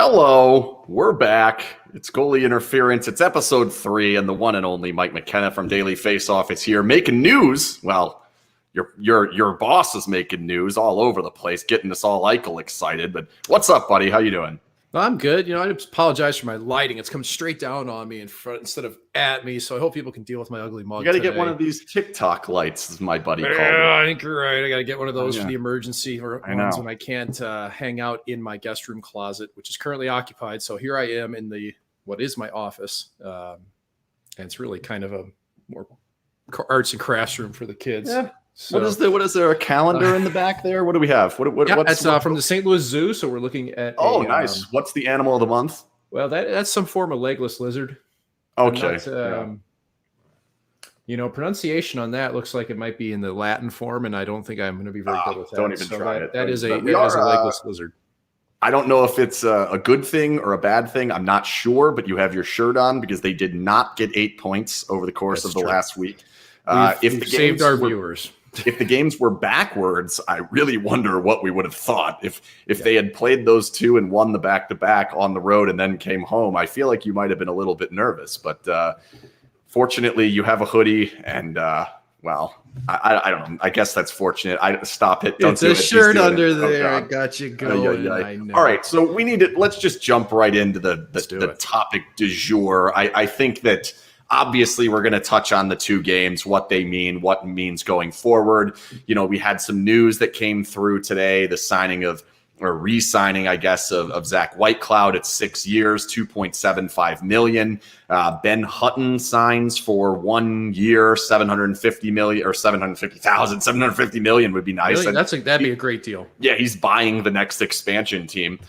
Hello, we're back. It's Goalie Interference. It's episode 3, and the one and only Mike McKenna from Daily Faceoff is here making news. Well, your boss is making news all over the place, getting us all Eichel excited. But what's up, buddy? How you doing? I'm good. I apologize for my lighting. It's coming straight down on me in front instead of at me, so I hope people can deal with my ugly mug. You got to get one of these TikTok lights, as my buddy called it. I think you're right. I got to get one of those for the emergency or ones when I can't hang out in my guest room closet, which is currently occupied. So here I am in what is my office, and it's really kind of a more arts and crafts room for the kids. Yeah. So, what is there, a calendar in the back there? What do we have? What's from the St. Louis Zoo, so we're looking at nice. What's the animal of the month? Well, that's some form of legless lizard. Okay. Pronunciation on that looks like it might be in the Latin form, and I don't think I'm going to be very good with that. Don't even try it. That is a legless lizard. I don't know if it's a good thing or a bad thing. I'm not sure, but you have your shirt on because they did not get 8 points over the course of the last week. We've saved our viewers. If the games were backwards, I really wonder what we would have thought. If they had played those two and won the back-to-back on the road and then came home, I feel like you might have been a little bit nervous. But fortunately, you have a hoodie, and I don't know. I guess that's fortunate. Stop it. Don't it's a shirt under there. I got you going. I know. All right, so we need to. Let's just jump right into the topic du jour. I think that. Obviously, we're going to touch on the two games, what they mean, what it means going forward. We had some news that came through today, the signing of, or re-signing, I guess, of Jack Eichel at 6 years, $2.75 million. Ben Hutton signs for 1 year, $750 million or $750 million would be nice. Really? That'd be a great deal. Yeah, he's buying the next expansion team.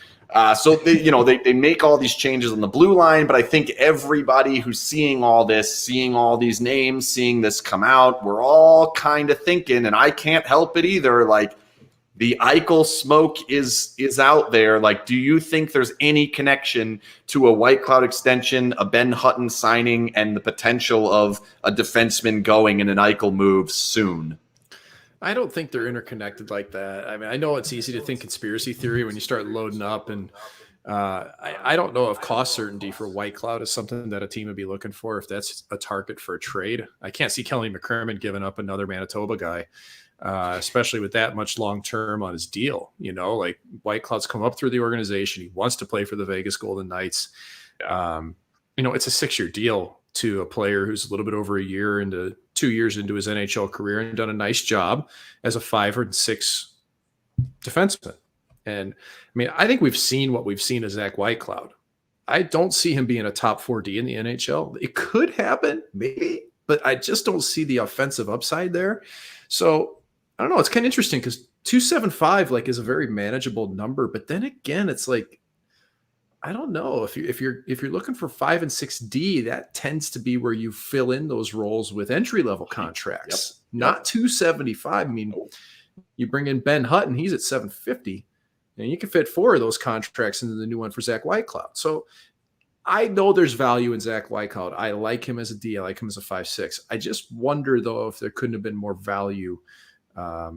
So they make all these changes on the blue line, but I think everybody who's seeing all this, seeing all these names, seeing this come out, we're all kind of thinking, and I can't help it either, like the Eichel smoke is out there. Like, do you think there's any connection to a White Cloud extension, a Ben Hutton signing, and the potential of a defenseman going in an Eichel move soon? I don't think they're interconnected like that. I mean, I know it's easy to think conspiracy theory when you start loading up, and I don't know if cost certainty for White Cloud is something that a team would be looking for if that's a target for a trade. I can't see Kelly McCrimmon giving up another Manitoba guy, especially with that much long-term on his deal. Like White Cloud's come up through the organization. He wants to play for the Vegas Golden Knights. It's a 6-year deal to a player who's a little bit over 2 years into his NHL career and done a nice job as a 5 or 6 defenseman. And I think we've seen what we've seen as Jack Eichel. I don't see him being a top 4D in the NHL. It could happen, maybe, but I just don't see the offensive upside there. So I don't know. It's kind of interesting because 275 is a very manageable number, but then again, it's like, I don't know if you're looking for 5 and 6D, that tends to be where you fill in those roles with entry level contracts, not 275. You bring in Ben Hutton, he's at 750, and you can fit 4 of those contracts into the new one for Jack Eichel. So I know there's value in Jack Eichel. I like him as a D. I like him as a 5-6. I just wonder though if there couldn't have been more value. Look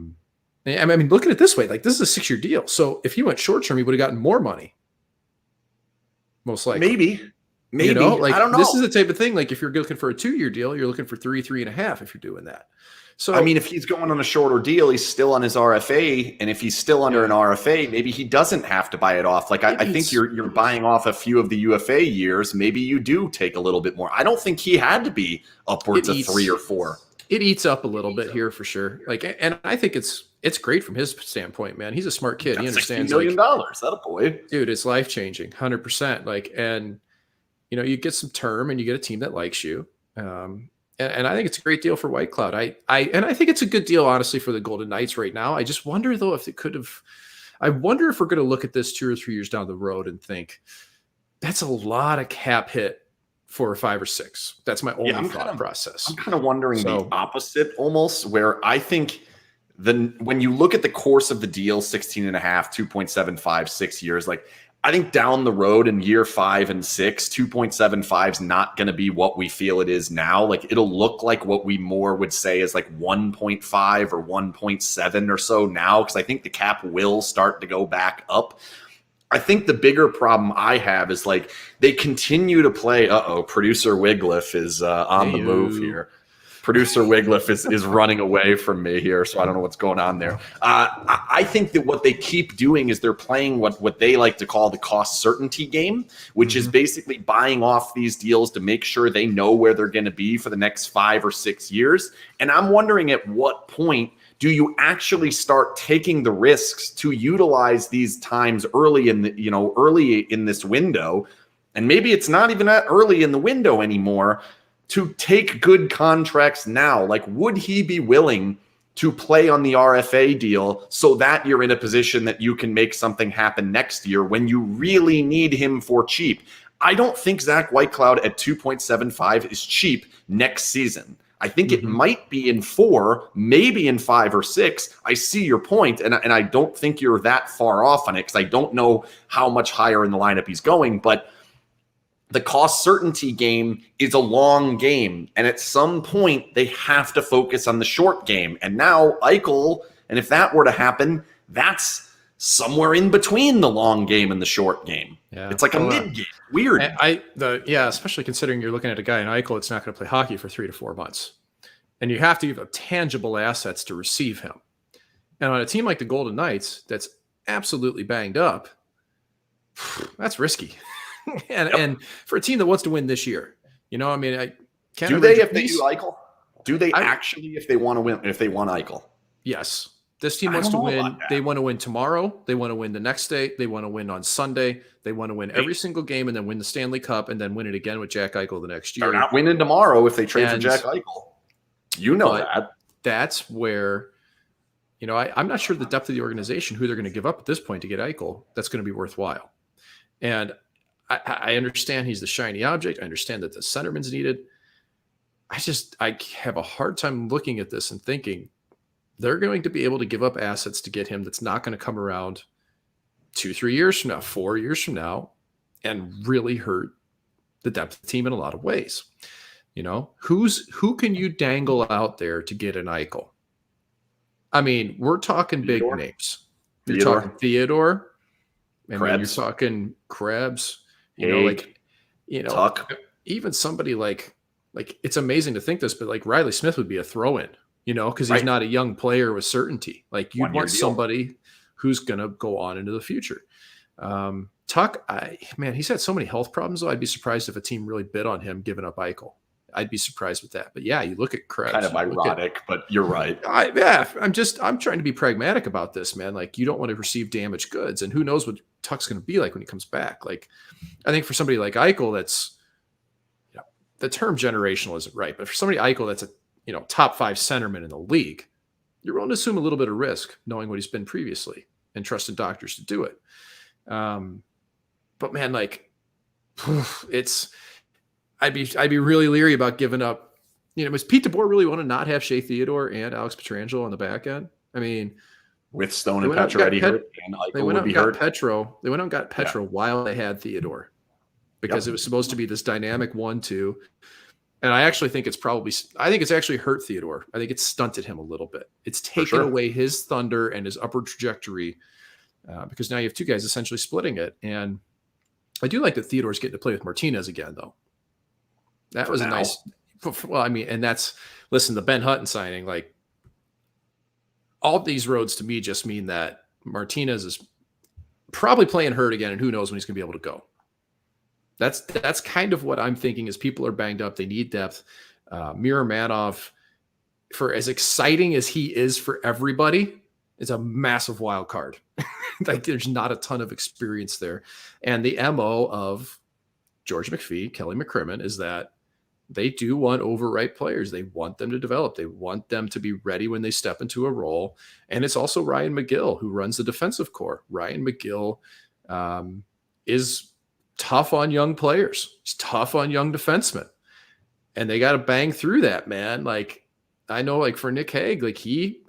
at it this way: this is a 6-year deal. So if he went short term, he would have gotten more money. Most likely. Maybe. I don't know. This is the type of thing, like if you're looking for a 2-year deal, you're looking for 3.5 if you're doing that. So if he's going on a shorter deal, he's still on his RFA. And if he's still under an RFA, maybe he doesn't have to buy it off. I think you're buying off a few of the UFA years. Maybe you do take a little bit more. I don't think he had to be upwards of 3 or 4. It eats up a little bit here for sure. And I think it's great from his standpoint, man. He's a smart kid. He understands $60 million. That a boy, dude. It's life changing, 100%. You get some term and you get a team that likes you. And I think it's a great deal for White Cloud. I think it's a good deal, honestly, for the Golden Knights right now. I just wonder though if it could have. I wonder if we're going to look at this 2 or 3 years down the road and think that's a lot of cap hit for a 5 or 6. That's my only thought process. I'm kind of wondering the opposite almost, where I think when you look at the course of the deal, 16 and a half, 2.75, 6 years, I think down the road in year 5 and 6, 2.75 is not going to be what we feel it is now. It'll look like what we more would say is 1.5 or 1.7 or so now, because I think the cap will start to go back up. I think the bigger problem I have is like they continue to play. Producer Wigliffe is on the move here. Producer Wigliffe is running away from me here, so I don't know what's going on there. I think that what they keep doing is they're playing what they like to call the cost certainty game, which is basically buying off these deals to make sure they know where they're going to be for the next 5 or 6 years. And I'm wondering at what point do you actually start taking the risks to utilize these times early in this window? And maybe it's not even that early in the window anymore, to take good contracts now. Like, would he be willing to play on the RFA deal so that you're in a position that you can make something happen next year when you really need him for cheap? I don't think Zach Whitecloud at 2.75 is cheap next season. I think it might be in 4, maybe in 5 or 6. I see your point, and I don't think you're that far off on it because I don't know how much higher in the lineup he's going, but the cost certainty game is a long game. And at some point, they have to focus on the short game. And now Eichel, and if that were to happen, that's somewhere in between the long game and the short game. Yeah. It's like a mid game. Weird. Especially considering you're looking at a guy in Eichel that's not going to play hockey for 3 to 4 months. And you have to have tangible assets to receive him. And on a team like the Golden Knights that's absolutely banged up, that's risky. And for a team that wants to win this year, I mean, do they if they do Eichel? Do they actually if they want to win? If they want Eichel? Yes. This team wants to win. They want to win tomorrow. They want to win the next day. They want to win on Sunday. They want to win every single game and then win the Stanley Cup and then win it again with Jack Eichel the next year. They're not winning tomorrow if they trade for Jack Eichel. That. That's where, I'm not sure the depth of the organization, who they're going to give up at this point to get Eichel, that's going to be worthwhile. And I understand he's the shiny object. I understand that the centerman's needed. I have a hard time looking at this and thinking they're going to be able to give up assets to get him that's not going to come around 2-3 years from now, 4 years from now, and really hurt the depth of the team in a lot of ways. Who can you dangle out there to get an Eichel? I mean, we're talking big names. You're talking Theodore. I mean, you're talking Krebs. Tuck. Even somebody like it's amazing to think this, but like Riley Smith would be a throw-in, because he's not a young player with certainty. Like you'd want somebody who's going to go on into the future. Tuck, he's had so many health problems, though. I'd be surprised if a team really bid on him giving up Eichel. I'd be surprised with that. But yeah, you look at Krebs. Kind of ironic, but you're right. I'm trying to be pragmatic about this, man. Like you don't want to receive damaged goods, and who knows what Tuck's going to be like when he comes back. Like I think for somebody like Eichel, that's the term generational isn't right, but for somebody Eichel that's a top 5 centerman in the league, you're willing to assume a little bit of risk, knowing what he's been previously, and trusting doctors to do it. But man, like I'd be really leery about giving up. Was Pete DeBoer really want to not have Shea Theodore and Alex Pietrangelo on the back end? I mean, with Stone and Pacioretty hurt, and they went out and got Petro. They went out and got Petro while they had Theodore, because it was supposed to be this dynamic 1-2. And I actually think it's actually hurt Theodore. I think it's stunted him a little bit. It's taken away his thunder and his upward trajectory, because now you have 2 guys essentially splitting it. And I do like that Theodore's getting to play with Martinez again, though. That was a nice. Well, I mean, and the Ben Hutton signing, like all these roads to me just mean that Martinez is probably playing hurt again, and who knows when he's going to be able to go. That's kind of what I'm thinking. Is people are banged up, they need depth. Miramanov, for as exciting as he is for everybody, is a massive wild card. Like there's not a ton of experience there, and the MO of George McPhee, Kelly McCrimmon, is that they do want overripe players. They want them to develop. They want them to be ready when they step into a role. And it's also Ryan McGill who runs the defensive core. Ryan McGill is tough on young players. He's tough on young defensemen. And they got to bang through that, man. Like, I know, like for Nick Hague, like he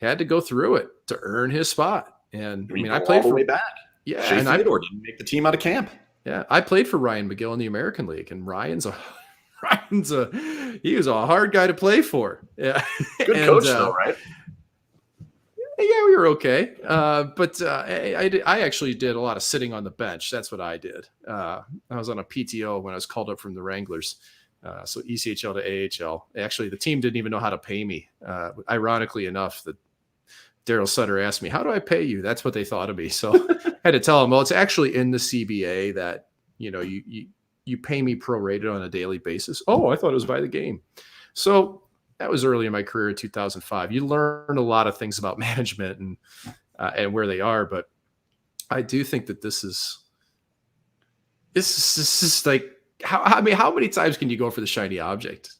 had to go through it to earn his spot. And I played all the way back. Yeah. Shea Theodore didn't make the team out of camp. Yeah. I played for Ryan McGill in the American League, and he was a hard guy to play for. Yeah. Good coach though, right? Yeah, we were okay. But I actually did a lot of sitting on the bench. That's what I did. I was on a PTO when I was called up from the Wranglers. So ECHL to AHL. Actually, the team didn't even know how to pay me. Ironically enough, that Daryl Sutter asked me, "How do I pay you?" That's what they thought of me. So I had to tell him, "Well, it's actually in the CBA that you pay me prorated on a daily basis." Oh, I thought it was by the game. So that was early in my career in 2005. You learn a lot of things about management and where they are, but I do think that this is like how many times can you go for the shiny object?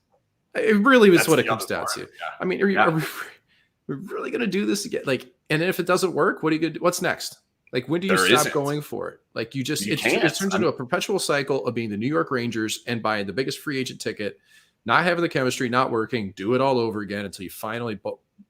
It really is what it comes down to. Yeah. I mean, are we really going to do this again? Like, and then if it doesn't work, what are you going to do? What's next? Like, when do you stop going for it? Like, it turns into a perpetual cycle of being the New York Rangers and buying the biggest free agent ticket, not having the chemistry, not working, do it all over again until you finally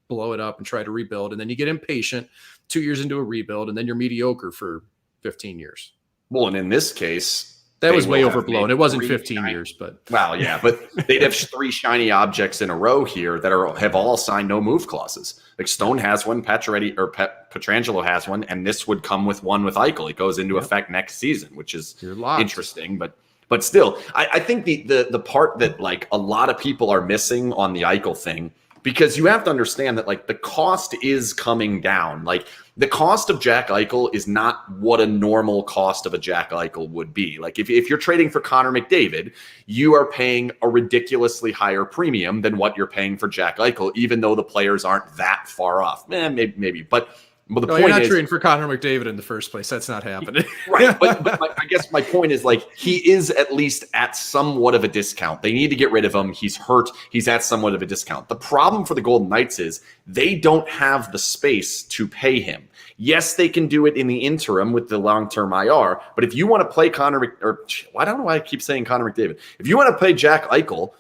blow it up and try to rebuild. And then you get impatient 2 years into a rebuild, and then you're mediocre for 15 years. Well, and in this case, that was way overblown. It wasn't 15 years, but yeah, but they'd have 3 shiny objects in a row here that have all signed no move clauses. Like Stone has one, Pietrangelo has one, and this would come with one with Eichel. It goes into effect next season, which is interesting, but still, I think the part that like a lot of people are missing on the Eichel thing, because you have to understand that like the cost is coming down. Like the cost of Jack Eichel is not what a normal cost of a Jack Eichel would be. Like if you're trading for Connor McDavid, you are paying a ridiculously higher premium than what you're paying for Jack Eichel, even though the players aren't that far off. Maybe. But the point you're not trading for Connor McDavid in the first place. That's not happening. Right. But I guess my point is like he is at least at somewhat of a discount. They need to get rid of him. He's hurt. He's at somewhat of a discount. The problem for the Golden Knights is they don't have the space to pay him. Yes, they can do it in the interim with the long-term IR. But if you want to play I don't know why I keep saying Connor McDavid. If you want to play Jack Eichel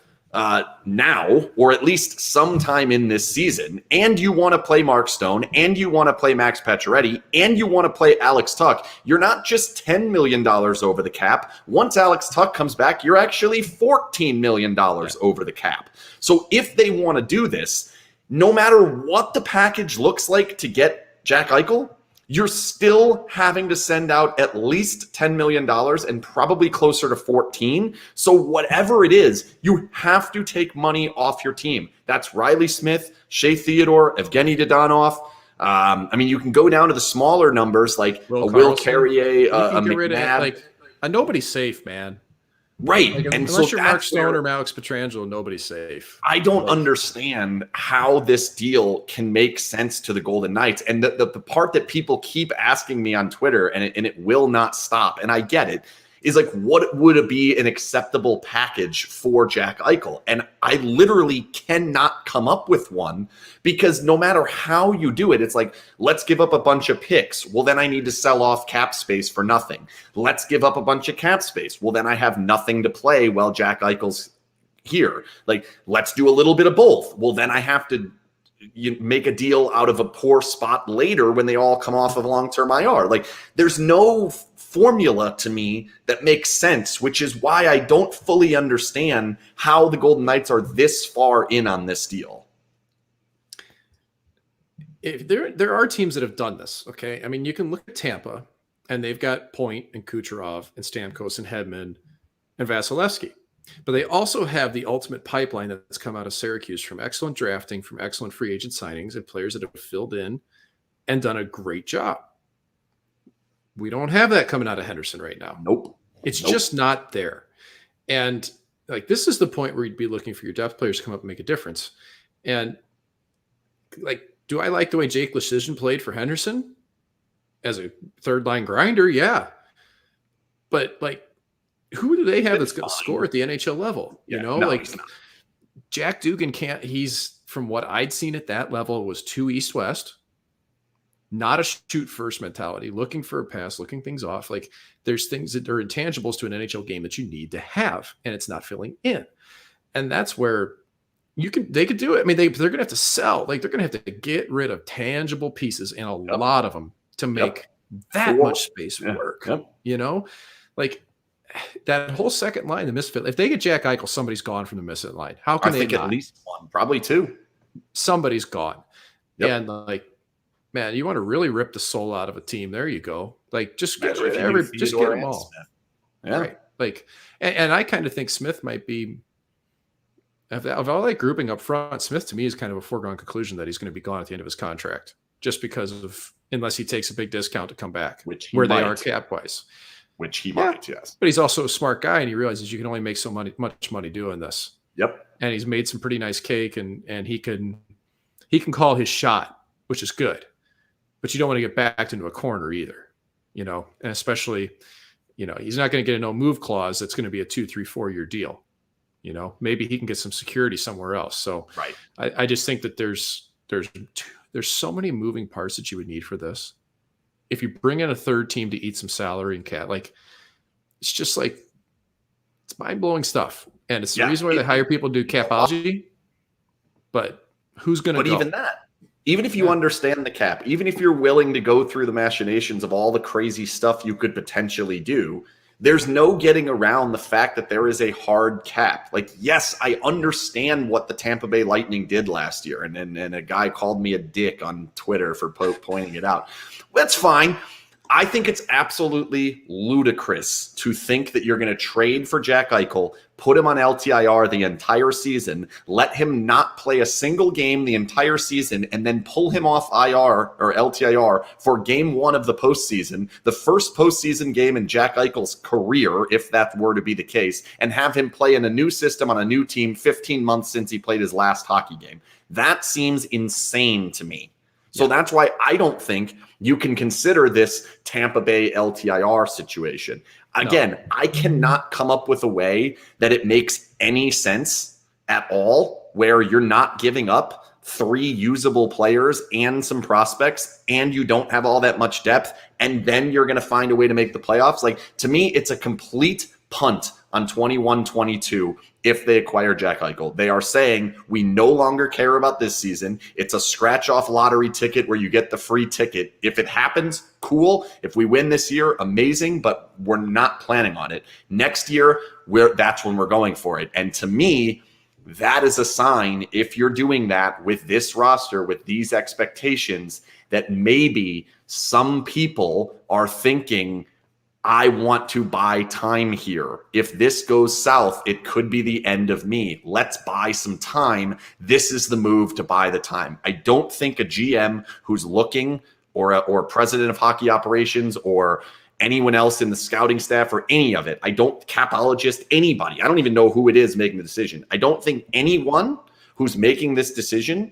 now, or at least sometime in this season, and you want to play Mark Stone, and you want to play Max Pacioretty, and you want to play Alex Tuch, you're not just $10 million over the cap. Once Alex Tuch comes back, you're actually $14 million over the cap. So if they want to do this, no matter what the package looks like to get Jack Eichel, you're still having to send out at least $10 million and probably closer to 14. So whatever it is, you have to take money off your team. That's Riley Smith, Shea Theodore, Evgeny Dodonov. I mean, you can go down to the smaller numbers like Will Carrier, a McNabb. Nobody's safe, man. Right. Like, and unless you're Mark Stone or Alex Pietrangelo, nobody's safe. I don't understand how this deal can make sense to the Golden Knights. And the part that people keep asking me on Twitter, and it will not stop, and I get it, is like, what would it be an acceptable package for Jack Eichel? And I literally cannot come up with one, because no matter how you do it, it's like, let's give up a bunch of picks. Well, then I need to sell off cap space for nothing. Let's give up a bunch of cap space. Well, then I have nothing to play while Jack Eichel's here. Like, let's do a little bit of both. Well, then I have to make a deal out of a poor spot later when they all come off of long-term IR. Like, there's no formula to me that makes sense, which is why I don't fully understand how the Golden Knights are this far in on this deal. If there are teams that have done this, okay? I mean, you can look at Tampa, and they've got Point and Kucherov and Stamkos and Hedman and Vasilevsky. But they also have the ultimate pipeline that's come out of Syracuse from excellent drafting, from excellent free agent signings, and players that have filled in and done a great job. We don't have that coming out of Henderson right now. Nope. It's just not there. And like, this is the point where you'd be looking for your depth players to come up and make a difference. And like, do I like the way Jake Leschyshyn played for Henderson as a third line grinder? Yeah. But like, who do they have that's going to score at the NHL level? Jack Dugan can't. He's, from what I'd seen at that level, was too east-west, not a shoot-first mentality, looking for a pass, looking things off. Like, there's things that are intangibles to an NHL game that you need to have, and it's not filling in. And that's where they could do it. I mean, they're going to have to sell. Like, they're going to have to get rid of tangible pieces, and a lot of them, to make that much space work. Like, that whole second line, the misfit. If they get Jack Eichel, somebody's gone from the misfit line. How can they not? At least one, probably two. Somebody's gone. And like, man, you want to really rip the soul out of a team. There you go. Like, just get Imagine rid if of you knew just get Theodore them and all. Smith. Yeah. Right. Like, and I kind of think Smith might be, of all that grouping up front, Smith to me is kind of a foregone conclusion that he's going to be gone at the end of his contract, just because of, unless he takes a big discount to come back, where they are cap wise. Which he might, yes. But he's also a smart guy, and he realizes you can only make much money doing this. Yep. And he's made some pretty nice cake, and he can call his shot, which is good. But you don't want to get backed into a corner either, and especially, he's not going to get a no move clause that's going to be a 2, 3, 4 year deal. Maybe he can get some security somewhere else. So right. I just think that there's so many moving parts that you would need for this. If you bring in a third team to eat some salary and cap, like, it's just like, it's mind-blowing stuff. And it's the reason why they hire people to do capology. But who's going to go? Even that, even if you understand the cap, even if you're willing to go through the machinations of all the crazy stuff you could potentially do, there's no getting around the fact that there is a hard cap. Like, yes, I understand what the Tampa Bay Lightning did last year. And a guy called me a dick on Twitter for pointing it out. That's fine. I think it's absolutely ludicrous to think that you're going to trade for Jack Eichel, put him on LTIR the entire season, let him not play a single game the entire season, and then pull him off IR or LTIR for game 1 of the postseason, the first postseason game in Jack Eichel's career, if that were to be the case, and have him play in a new system on a new team 15 months since he played his last hockey game. That seems insane to me. So that's why I don't think you can consider this Tampa Bay LTIR situation. Again, I cannot come up with a way that it makes any sense at all where you're not giving up 3 usable players and some prospects, and you don't have all that much depth, and then you're going to find a way to make the playoffs. Like, to me, it's a complete punt on 21-22 if they acquire Jack Eichel. They are saying, we no longer care about this season. It's a scratch-off lottery ticket where you get the free ticket. If it happens, cool. If we win this year, amazing, but we're not planning on it. Next year, that's when we're going for it. And to me, that is a sign, if you're doing that with this roster, with these expectations, that maybe some people are thinking, I want to buy time here. If this goes south, it could be the end of me. Let's buy some time. This is the move to buy the time. I don't think a GM who's looking, or president of hockey operations, or anyone else in the scouting staff, or any of it, capologist, anybody, I don't even know who it is making the decision. I don't think anyone who's making this decision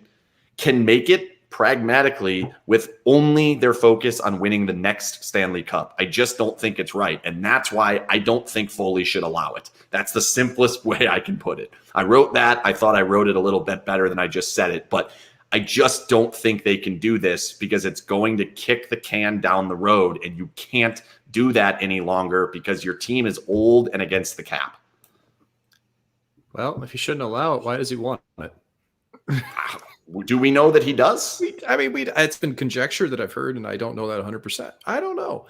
can make it pragmatically with only their focus on winning the next Stanley Cup. I just don't think it's right. And that's why I don't think Foley should allow it. That's the simplest way I can put it. I wrote that. I thought I wrote it a little bit better than I just said it, but I just don't think they can do this because it's going to kick the can down the road, and you can't do that any longer because your team is old and against the cap. Well, if he shouldn't allow it, why does he want it? Do we know that he does? It's been conjecture that I've heard, and I don't know that 100%. I don't know.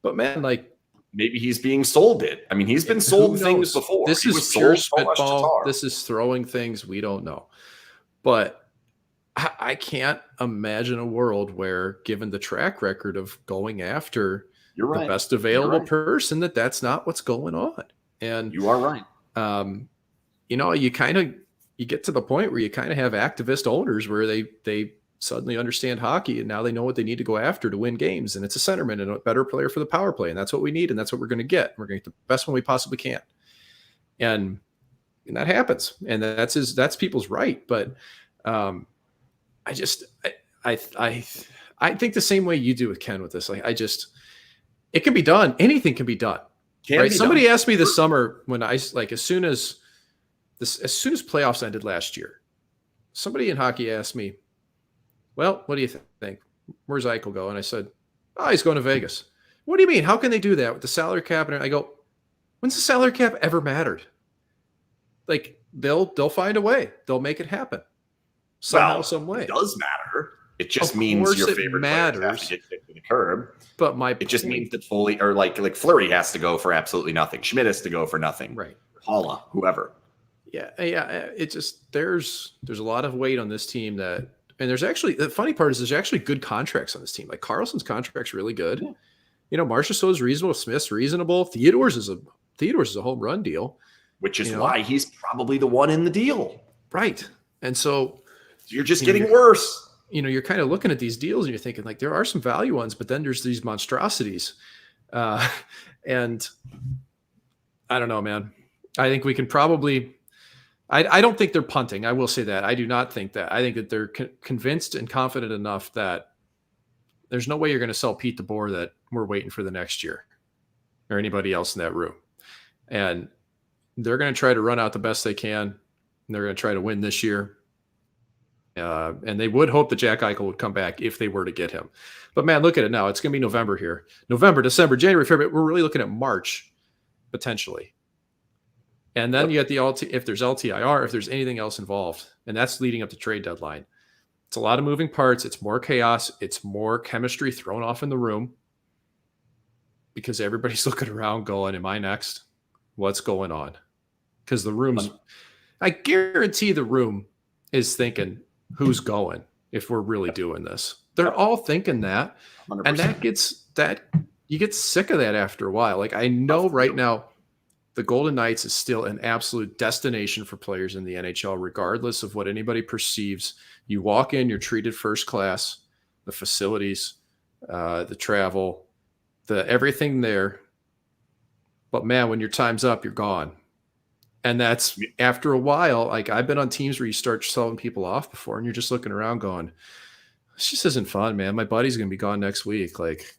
But man, like, maybe he's being sold it. I mean, he's been sold things before. This is pure spitball. This is throwing things. We don't know. But I can't imagine a world where, given the track record of going after the best available person, that's not what's going on. And you are right. You get to the point where you kind of have activist owners where they suddenly understand hockey, and now they know what they need to go after to win games. And it's a centerman and a better player for the power play. And that's what we need. And that's what we're going to get. We're going to get the best one we possibly can. And that happens. And that's people's right. But I think the same way you do with Ken with this. Like, it can be done. Anything can be done. Somebody asked me this summer when as soon as playoffs ended last year, somebody in hockey asked me, well, what do you think? Where's Eichel go? And I said, he's going to Vegas. What do you mean? How can they do that with the salary cap? And I go, when's the salary cap ever mattered? Like, they'll find a way. They'll make it happen somehow, some way. It does matter. It just means your favorite players have to get kicked to the curb. But it just means that Foley, or like Fleury has to go for absolutely nothing. Schmidt has to go for nothing. Right. Paula, whoever. Yeah. It just there's a lot of weight on this team that And the funny part is there's actually good contracts on this team. Like Carlson's contract's really good. Yeah. Marchessault's reasonable. Smith's reasonable. Theodore's is a home run deal. Which is why he's probably the one in the deal. Right. And so you're just getting worse. You're kind of looking at these deals and you're thinking like there are some value ones, but then there's these monstrosities. And I don't know, man. I think we can probably, I don't think they're punting. I will say that. I do not think that. I think that they're convinced and confident enough that there's no way you're going to sell Pete DeBoer that we're waiting for the next year or anybody else in that room. And they're going to try to run out the best they can. And they're going to try to win this year. And they would hope that Jack Eichel would come back if they were to get him. But man, look at it now. It's going to be November here. November, December, January, February. We're really looking at March potentially. And then you get if there's LTIR, if there's anything else involved, and that's leading up to trade deadline. It's a lot of moving parts. It's more chaos. It's more chemistry thrown off in the room because everybody's looking around going, am I next? What's going on? Because I guarantee the room is thinking, who's going if we're really doing this? They're all thinking that. 100%. And you get sick of that after a while. Like I know right now, the Golden Knights is still an absolute destination for players in the NHL, regardless of what anybody perceives. You walk in, you're treated first class, the facilities, the travel, everything there. But man, when your time's up, you're gone. And that's after a while. Like I've been on teams where you start selling people off before and you're just looking around going, this just isn't fun, man. My buddy's going to be gone next week. Like,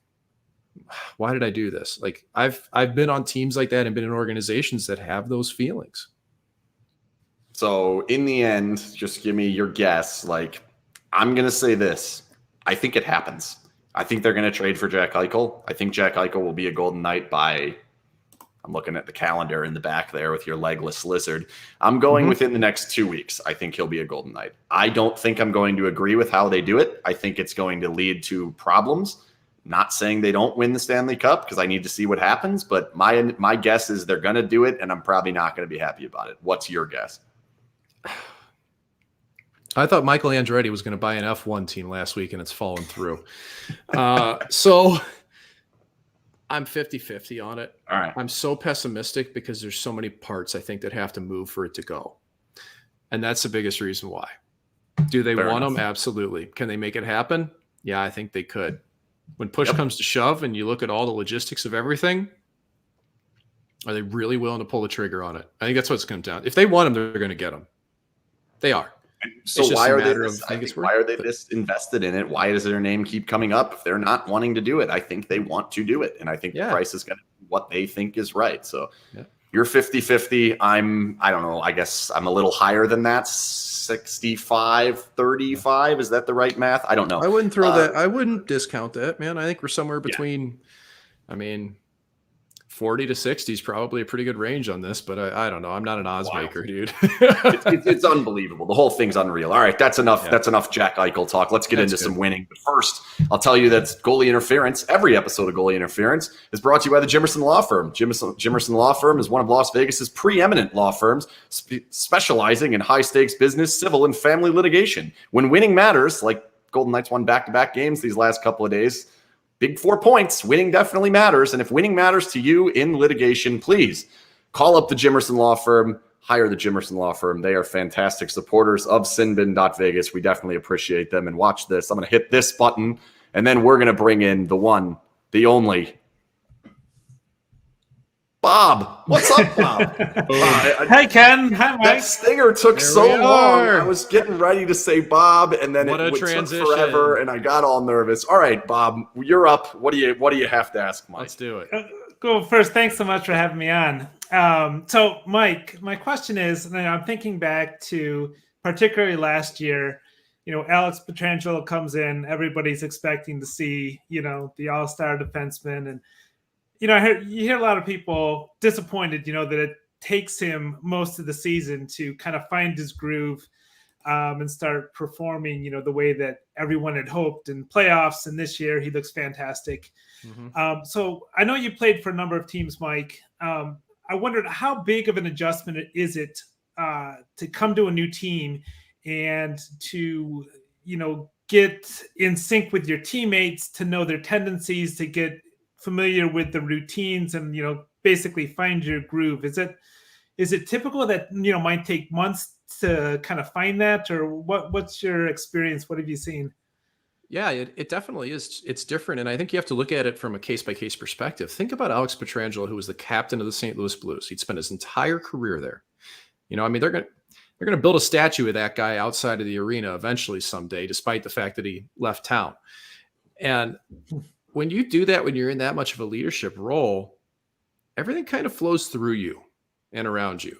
why did I do this? Like I've been on teams like that and been in organizations that have those feelings. So in the end, just give me your guess. Like I'm going to say this. I think it happens. I think they're going to trade for Jack Eichel. I think Jack Eichel will be a Golden Knight by, I'm looking at the calendar in the back there with your legless lizard. I'm going within the next 2 weeks. I think he'll be a Golden Knight. I don't think I'm going to agree with how they do it. I think it's going to lead to problems. Not saying they don't win the Stanley Cup because I need to see what happens, but my guess is they're going to do it, and I'm probably not going to be happy about it. What's your guess? I thought Michael Andretti was going to buy an F1 team last week, and it's fallen through. So I'm 50-50 on it. All right. I'm so pessimistic because there's so many parts I think that have to move for it to go. And that's the biggest reason why. Do they want them? Absolutely. Can they make it happen? Yeah, I think they could. When push comes to shove and you look at all the logistics of everything, are they really willing to pull the trigger on it? I think that's what it's going down. If they want them, they're going to get them. They are. So why are they this invested in it? Why does their name keep coming up if they're not wanting to do it? I think they want to do it, and I think the price is going to be what they think is right. So you're 50-50. I don't know. I guess I'm a little higher than that. 65-35. Is that the right math? I don't know. I wouldn't throw that. I wouldn't discount that, man. I think we're somewhere between, 40 to 60 is probably a pretty good range on this, but I don't know. I'm not an odds maker, dude. it's unbelievable. The whole thing's unreal. All right, that's enough. Yeah. That's enough Jack Eichel talk. Let's get into some winning. But first, I'll tell you that Goalie Interference, every episode of Goalie Interference, is brought to you by the Jimerson Law Firm. Jimerson Law Firm is one of Las Vegas's preeminent law firms, specializing in high-stakes business, civil, and family litigation. When winning matters, like Golden Knights won back-to-back games these last couple of days, big 4 points. Winning definitely matters. And if winning matters to you in litigation, please call up the Jimerson Law Firm. Hire the Jimerson Law Firm. They are fantastic supporters of SinBin.vegas. We definitely appreciate them. And watch this. I'm going to hit this button, and then we're going to bring in the one, the only, Bob. What's up, Bob? Hi, Ken. Hi, Mike. That stinger took so long. I was getting ready to say Bob, and then it took forever, and I got all nervous. All right, Bob, you're up. What do you have to ask, Mike? Let's do it. Cool. First, thanks so much for having me on. So, Mike, my question is, and I'm thinking back to particularly last year. Alex Pietrangelo comes in. Everybody's expecting to see, the all-star defenseman, and you hear a lot of people disappointed, that it takes him most of the season to kind of find his groove and start performing, the way that everyone had hoped in playoffs. And this year he looks fantastic. Mm-hmm. So I know you played for a number of teams, Mike. I wondered how big of an adjustment is it to come to a new team and to, get in sync with your teammates, to know their tendencies, to get familiar with the routines, and basically find your groove? Is it typical that might take months to kind of find that, or what's your experience? What have you seen? Yeah, it definitely is. It's different, and I think you have to look at it from a case-by-case perspective. Think about Alex Pietrangelo, who was the captain of the St. Louis Blues. He'd spent his entire career there. They're gonna build a statue of that guy outside of the arena eventually someday, despite the fact that he left town. And when you do that, when you're in that much of a leadership role, everything kind of flows through you and around you.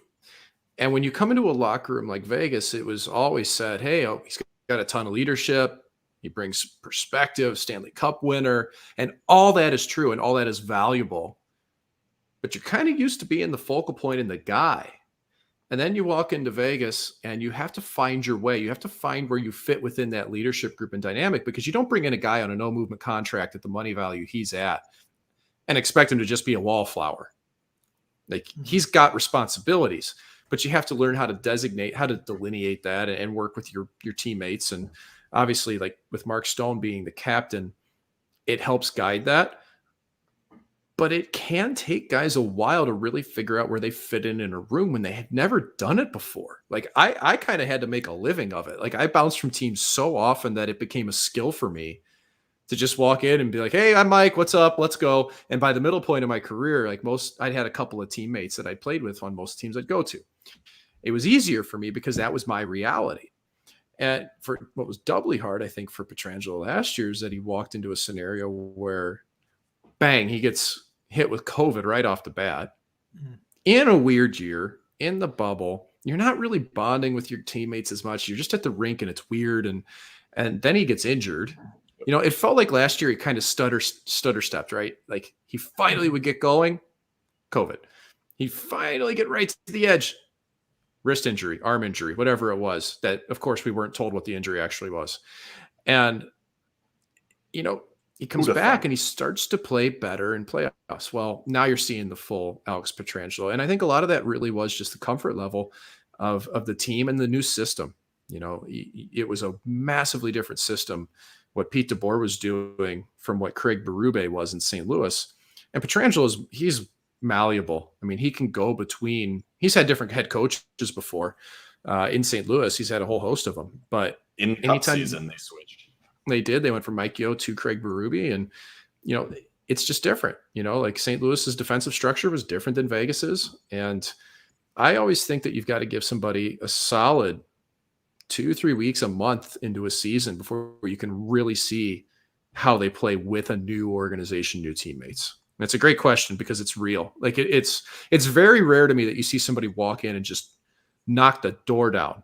And when you come into a locker room like Vegas, it was always said, hey, he's got a ton of leadership. He brings perspective, Stanley Cup winner, and all that is true and all that is valuable. But you're kind of used to being the focal point and the guy. And then you walk into Vegas and you have to find your way. You have to find where you fit within that leadership group and dynamic, because you don't bring in a guy on a no movement contract at the money value he's at and expect him to just be a wallflower. Like, he's got responsibilities, but you have to learn how to delineate that and work with your teammates. And obviously, like with Mark Stone being the captain, it helps guide that. But it can take guys a while to really figure out where they fit in a room when they have never done it before. Like, I kind of had to make a living of it. Like, I bounced from teams so often that it became a skill for me to just walk in and be like, hey, I'm Mike, what's up? Let's go. And by the middle point of my career, I'd had a couple of teammates that I played with on most teams I'd go to. It was easier for me because that was my reality. And for what was doubly hard, I think, for Pietrangelo last year, is that he walked into a scenario where, bang, he gets hit with COVID right off the bat. In a weird year, in the bubble, you're not really bonding with your teammates as much. You're just at the rink and it's weird. And then he gets injured. It felt like last year he kind of stutter stepped, right? Like, he finally would get going, COVID. He finally get right to the edge, wrist injury, arm injury, whatever it was. That, of course, we weren't told what the injury actually was. And, he comes back and he starts to play better in playoffs. Well, now you're seeing the full Alex Pietrangelo. And I think a lot of that really was just the comfort level of the team and the new system. It was a massively different system, what Pete DeBoer was doing from what Craig Berube was in St. Louis. And Pietrangelo he's malleable. I mean, he can go between, he's had different head coaches before in St. Louis. He's had a whole host of them, but in cup season, they switched. They did. They went from Mike Yeo to Craig Berube, and it's just different. Like St. Louis's defensive structure was different than Vegas's, and I always think that you've got to give somebody a solid 2-3 weeks, a month into a season before you can really see how they play with a new organization, new teammates. And it's a great question because it's real. Like it's very rare to me that you see somebody walk in and just knock the door down.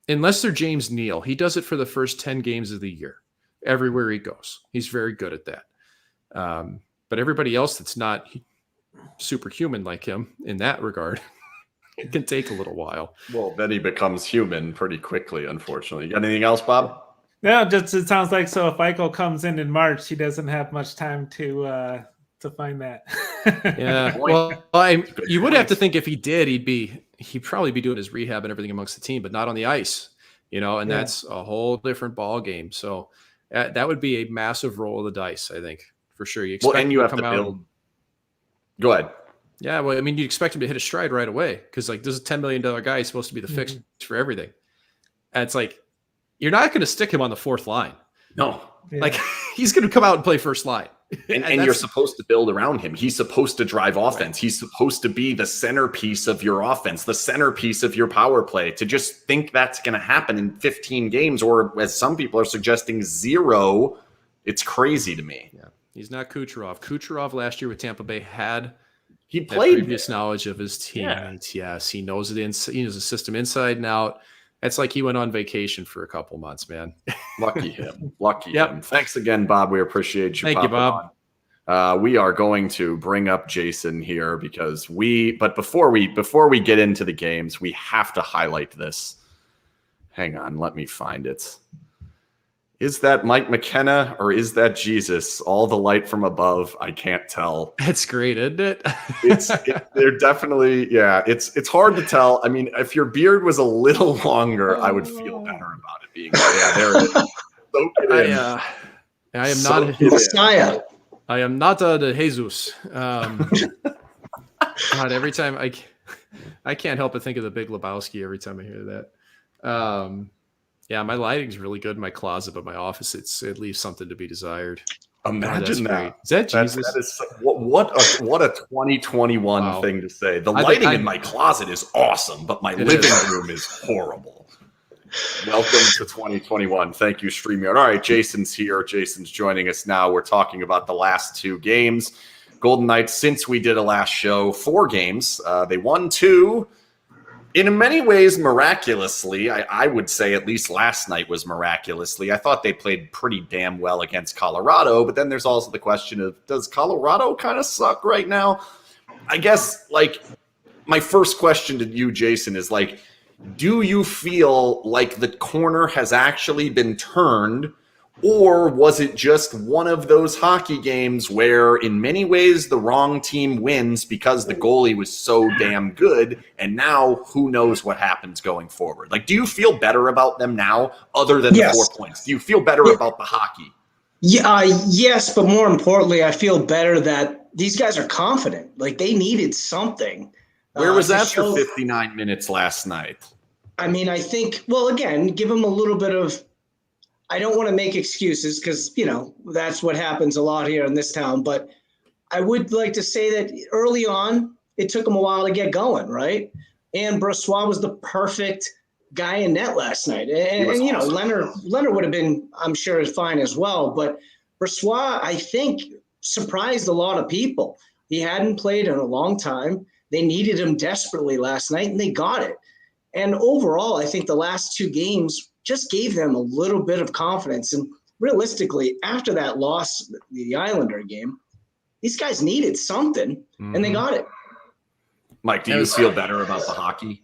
Unless they're James Neal. He does it for the first 10 games of the year, everywhere he goes. He's very good at that. But everybody else that's not superhuman like him in that regard, it can take a little while. Well, then he becomes human pretty quickly, unfortunately. You got anything else, Bob? No, just it sounds like, so if Eichel comes in March, he doesn't have much time to find that. Yeah. Well, you would have to think if he did, he'd probably be doing his rehab and everything amongst the team, but not on the ice, and that's a whole different ball game. So that would be a massive roll of the dice, I think, for sure. You expect and you have to build. Go ahead. Yeah. Well, I mean, you'd expect him to hit a stride right away because, like, this is a $10 million guy. He's supposed to be the fix for everything. And it's like, you're not going to stick him on the fourth line. No. Yeah. Like, he's going to come out and play first line. And you're supposed to build around him. He's supposed to drive offense. Right. He's supposed to be the centerpiece of your offense, the centerpiece of your power play. To just think that's going to happen in 15 games, or as some people are suggesting, 0, it's crazy to me. Yeah, he's not Kucherov. Kucherov last year with Tampa Bay had previous knowledge of his teammates. Yeah. Yes, he knows he knows the system inside and out. It's like he went on vacation for a couple months, man. Lucky him. Lucky him. Thanks again, Bob. We appreciate you. Thank you, Bob. We are going to bring up Jason here but before we get into the games, we have to highlight this. Hang on, let me find it. Is that Mike McKenna or is that Jesus? All the light from above. I can't tell. It's great, isn't it? They're definitely, yeah. It's hard to tell. I mean, if your beard was a little longer, I would feel better about it being. Yeah, there it is. Soak it in. I am not Messiah. I am not the Jesus. God, every time I can't help but think of the Big Lebowski every time I hear that. Yeah, my lighting's really good in my closet, but my office it leaves something to be desired. Imagine that. Great. Is that Jesus? That is what a 2021 thing to say. The lighting in my closet is awesome, but my living room is horrible. Welcome to 2021. Thank you, StreamYard. All right, Jason's here. Jason's joining us now. We're talking about the last 2 games. Golden Knights, since we did a last show, 4 games. They won 2. In many ways, miraculously, I would say at least last night was miraculously. I thought they played pretty damn well against Colorado, but then there's also the question of, does Colorado kind of suck right now? I guess, like, my first question to you, Jason, is, like, do you feel like the corner has actually been turned, or was it just one of those hockey games where in many ways the wrong team wins because the goalie was so damn good, and now who knows what happens going forward? Like, do you feel better about them now other than the 4 points? Do you feel better about the hockey? Yeah, yes, but more importantly, I feel better that these guys are confident. Like, they needed something. Where was that for 59 minutes last night? I mean, I think, well, again, give them a little bit of, I don't want to make excuses because, that's what happens a lot here in this town. But I would like to say that early on, it took them a while to get going, right? And Brossoit was the perfect guy in net last night. And awesome. Leonard would have been, I'm sure, fine as well. But Brossoit, I think, surprised a lot of people. He hadn't played in a long time. They needed him desperately last night, and they got it. And overall, I think the last 2 games just gave them a little bit of confidence. And realistically, after that loss, the Islander game, these guys needed something, and they got it. Mike, do you feel better about the hockey?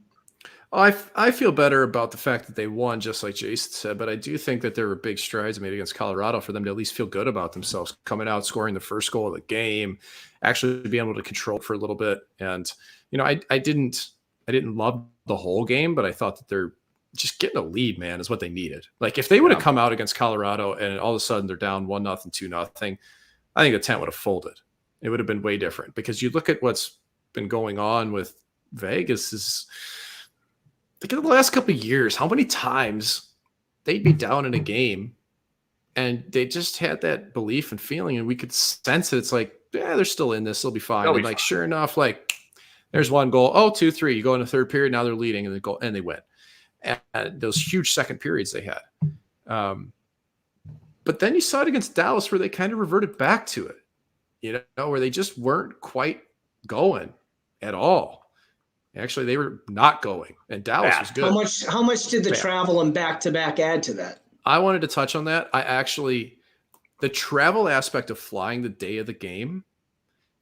I feel better about the fact that they won, just like Jason said, but I do think that there were big strides made against Colorado for them to at least feel good about themselves, coming out, scoring the first goal of the game, actually being able to control for a little bit. And, I didn't love the whole game, but I thought that they're just getting a lead, man, is what they needed. Like, if they would have come out against Colorado and all of a sudden they're down 1-0, 2-0, I think the tent would have folded. It would have been way different, because you look at what's been going on with Vegas is, look at the last couple of years, how many times they'd be down in a game and they just had that belief and feeling, and we could sense it. It's like, yeah, they're still in this. They'll be fine. And like, sure enough, like, there's one goal. Oh, 2-3. You go in the third period. Now they're leading, and they go and they win. And those huge second periods they had. But then you saw it against Dallas, where they kind of reverted back to it, where they just weren't quite going at all. Actually, they were not going, and Dallas was good. How much did the travel and back-to-back add to that? I wanted to touch on that. The travel aspect of flying the day of the game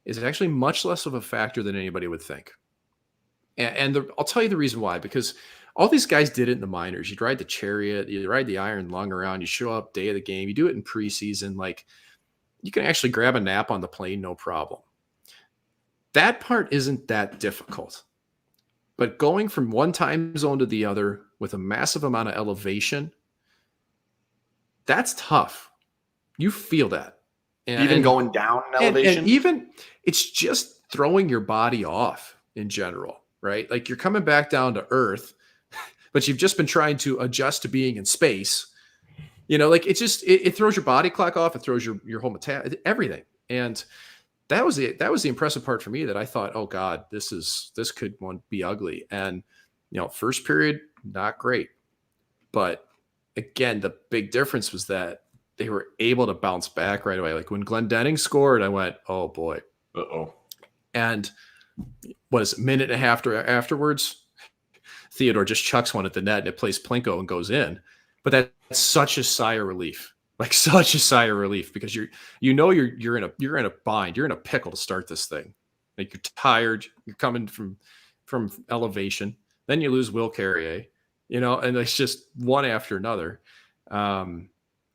is actually much less of a factor than anybody would think. And I'll tell you the reason why, because all these guys did it in the minors. You'd ride the Chariot, you ride the Iron Lung around, you show up day of the game, you do it in preseason. Like, you can actually grab a nap on the plane, no problem. That part isn't that difficult. But going from one time zone to the other with a massive amount of elevation, that's tough. You feel that. Even going down in elevation? And even, it's just throwing your body off in general, right? Like, you're coming back down to earth, but you've just been trying to adjust to being in space. Like, it throws your body clock off. It throws your whole everything. And that was the impressive part for me, that I thought, oh God, this could be ugly. And, first period, not great. But again, the big difference was that they were able to bounce back right away. Like, when Glendening scored, I went, oh boy. Uh-oh. And what is it, a minute and a half afterwards, Theodore just chucks one at the net, and it plays Plinko and goes in. But that's such a sigh of relief. Like, such a sigh of relief, because you're in a bind. You're in a pickle to start this thing. Like, you're tired. You're coming from elevation. Then you lose Will Carrier, and it's just one after another.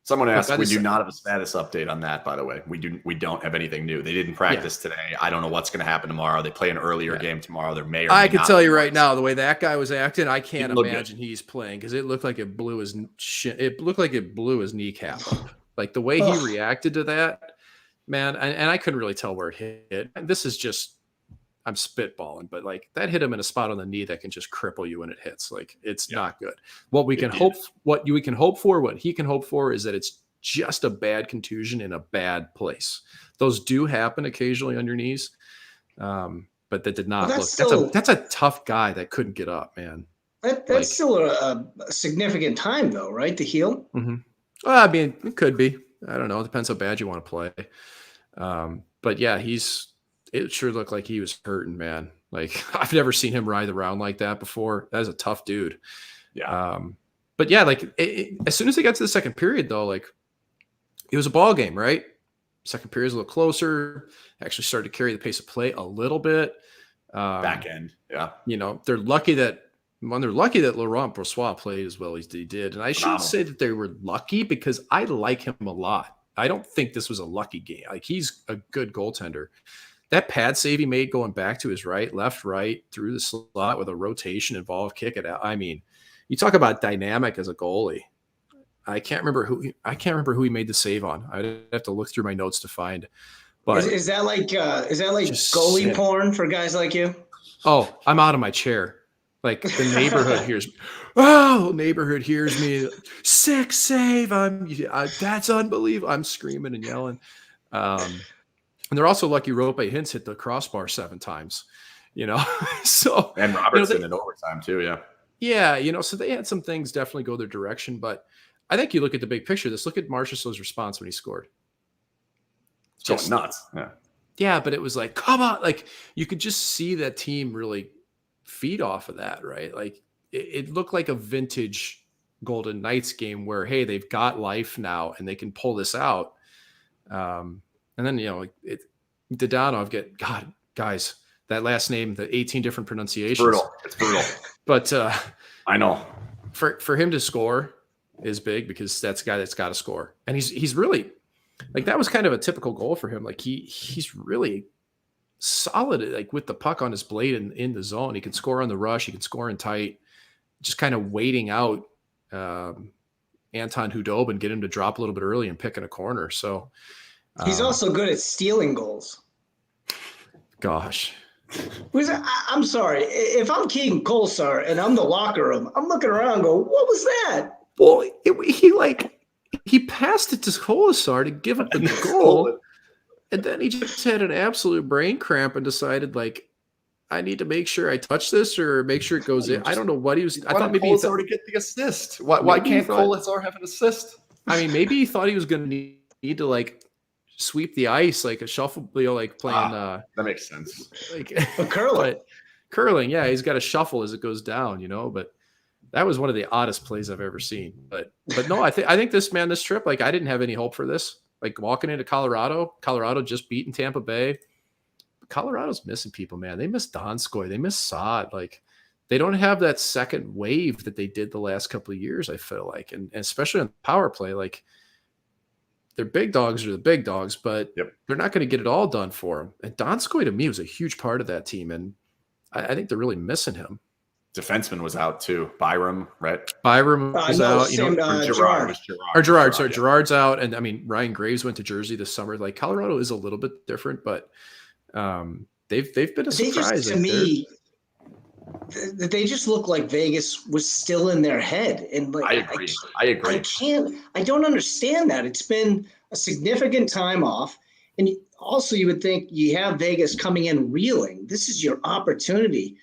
Someone asked, we do not have a status update on that, by the way. We don't have anything new. They didn't practice today. I don't know what's going to happen tomorrow. They play an earlier game tomorrow. There may or may I can not tell be you right ones. now, the way that guy was acting, I can't imagine good. he's playing because it looked like it blew his it looked like it blew his kneecap up. Like the way he reacted to that, man, and I couldn't really tell where it hit. And this is just, I'm spitballing, but like that hit him in a spot on the knee that can just cripple you when it hits. Like it's not good. What he can hope for is that it's just a bad contusion in a bad place. Those do happen occasionally on your knees. But that did not look. That's a tough guy that couldn't get up, man. That's still a significant time, though, right? To heal. Mm-hmm. Well, I mean, it could be. I don't know. It depends how bad you want to play. But yeah, it sure looked like he was hurting, man. Like I've never seen him writhe around like that before. That was a tough dude. Yeah. But yeah, like as soon as they got to the second period, though, like it was a ball game, right? Second period was a little closer. Actually started to carry the pace of play a little bit. Back end, yeah. You know, they're lucky that Laurent Brossoit played as well as he did. And I shouldn't say that they were lucky because I like him a lot. I don't think this was a lucky game. Like he's a good goaltender. That pad save he made going back to his left, through the slot with a rotation involved, kick it out. I mean, you talk about dynamic as a goalie. I can't remember who he made the save on. I'd have to look through my notes to find. But is that like goalie sick. porn for guys like you? Oh, I'm out of my chair. Like the neighborhood hears me. Oh, neighborhood hears me. Sick save. That's unbelievable. I'm screaming and yelling. And they're also lucky Rope Hintz hit the crossbar 7 times. You know, so and Robertson in overtime too. Yeah. Yeah, you know, so they had some things definitely go their direction, but I think you look at the big picture. Look at Marchessault's response when he scored. Just nuts. Yeah. Yeah, but it was like, come on. Like you could just see that team really feed off of that, right? Like it looked like a vintage Golden Knights game where, hey, they've got life now and they can pull this out. And then, you know, Dadonov God, guys, that last name, the 18 different pronunciations. It's brutal. But I know. For him to score is big because that's a guy that's got to score. And he's really like that was kind of a typical goal for him. Like he's really solid, like with the puck on his blade in the zone. He can score on the rush, he can score in tight, just kind of waiting out Anton Hudobin and get him to drop a little bit early and pick in a corner. So he's also good at stealing goals. Gosh. I'm sorry. If I'm Keegan Kolesar and I'm the locker room, I'm looking around and go, what was that? Well, he passed it to Kolesar to give up the goal. And then he just had an absolute brain cramp and decided, like, I need to make sure I touch this or make sure it goes in. I don't know what he was. I thought maybe Kolesar to get the assist. Why can't Kolesar have an assist? I mean, maybe he thought he was going to need to, like, sweep the ice like a shuffle, you know, like playing. That makes sense. Like curling, yeah, he's got to shuffle as it goes down, you know. But that was one of the oddest plays I've ever seen. But no, I think this trip, like I didn't have any hope for this. Like walking into Colorado just beating Tampa Bay. Colorado's missing people, man. They miss Donskoy, they miss Saad. Like they don't have that second wave that they did the last couple of years. I feel like, and especially on the power play, like. Their big dogs are the big dogs, but they're not going to get it all done for him. And Donskoy, to me, was a huge part of that team, and I think they're really missing him. Defenseman was out too. Byram, right? Byram was out. Gerard. Sorry, Yeah. Gerard's out, and I mean Ryan Graves went to Jersey this summer. Like Colorado is a little bit different, but they've been a surprise. To me, they just look like Vegas was still in their head. And like, I agree. I don't understand that. It's been a significant time off. And also you would think you have Vegas coming in reeling. This is your opportunity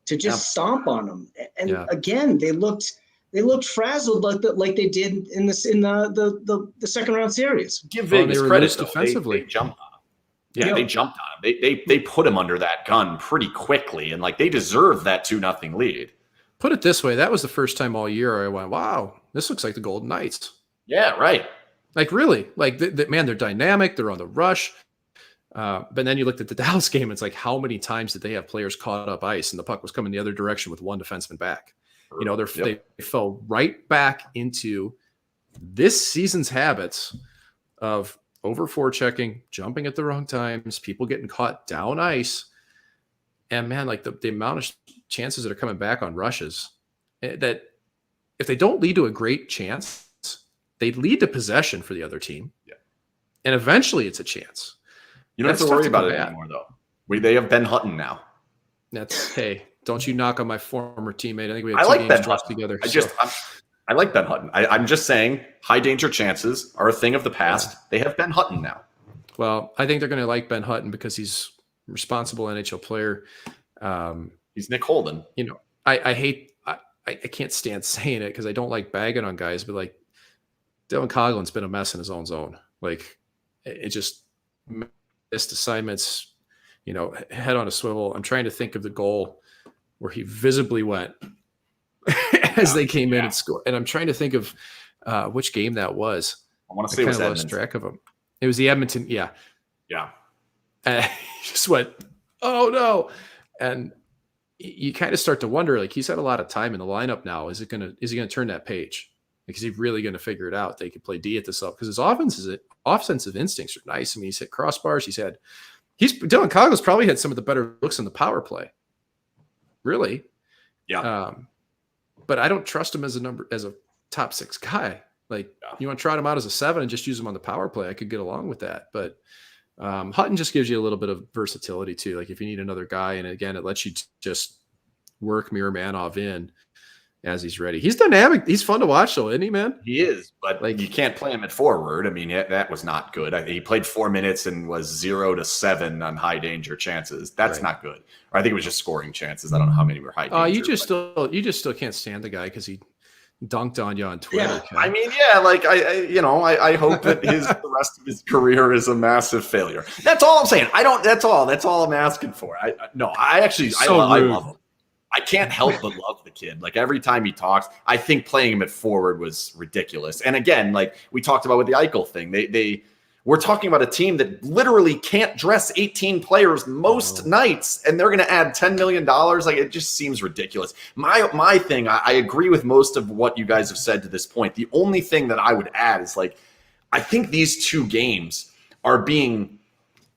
to just stomp on them. And again, they looked frazzled like they did in the second round series. Give Vegas credit defensively. They jumped on him. Yeah, they jumped on him. They put him under that gun pretty quickly, and like they deserved that 2-0 lead. Put it this way, that was the first time all year I went, wow, this looks like the Golden Knights. Yeah, right. Like really, like man, they're dynamic, they're on the rush. But then you looked at the Dallas game, it's like how many times did they have players caught up ice and the puck was coming the other direction with one defenseman back? You know, they fell right back into this season's habits of over forechecking, jumping at the wrong times, people getting caught down ice, and man, like the amount of chances that are coming back on rushes, that if they don't lead to a great chance, they lead to possession for the other team. Yeah. And eventually it's a chance. You don't have to worry about it anymore, though. They have Ben Hutton now. That's, hey, don't you knock on my former teammate. I think we had I two like games Ben dropped Hutton. together. I like Ben Hutton. I'm just saying high danger chances are a thing of the past. Yeah. They have Ben Hutton now. Well, I think they're going to like Ben Hutton because he's a responsible NHL player. He's Nick Holden. You know, I can't stand saying it because I don't like bagging on guys, but like Dylan Coughlin's been a mess in his own zone. Like it just missed assignments, you know, head on a swivel. I'm trying to think of the goal where he visibly went as they came in and scored. And I'm trying to think of which game that was. I want to say it was Edmonton. Lost track of him. It was the Edmonton. Yeah. Yeah. And he just went, oh no. And you kind of start to wonder, like, he's had a lot of time in the lineup now. Is he going to turn that page? Like, is he really going to figure it out? They could play D at this up because his offensive instincts are nice. I mean, he's hit crossbars. Dylan Coughlin's probably had some of the better looks in the power play. Really. Yeah. But I don't trust him as a top 6 guy. Like, you want to trot him out as a 7 and just use him on the power play. I could get along with that. But Hutton just gives you a little bit of versatility too. Like if you need another guy, and again, it lets you just work Miromanov in as he's ready. He's dynamic. He's fun to watch though, isn't he, man? He is, but like you can't play him at forward. I mean, that was not good. He played 4 minutes and was 0-7 on high danger chances. That's not good. Or I think it was just scoring chances. I don't know how many were high danger. You just still can't stand the guy because he dunked on you on Twitter. Yeah. I mean, like I hope that the rest of his career is a massive failure. That's all I'm saying. That's all I'm asking for. I love him. I can't help but love the kid. Like every time he talks, I think playing him at forward was ridiculous. And again, like we talked about with the Eichel thing, we're talking about a team that literally can't dress 18 players most nights, and they're going to add $10 million. Like it just seems ridiculous. My thing, I agree with most of what you guys have said to this point. The only thing that I would add is like, I think these 2 games are being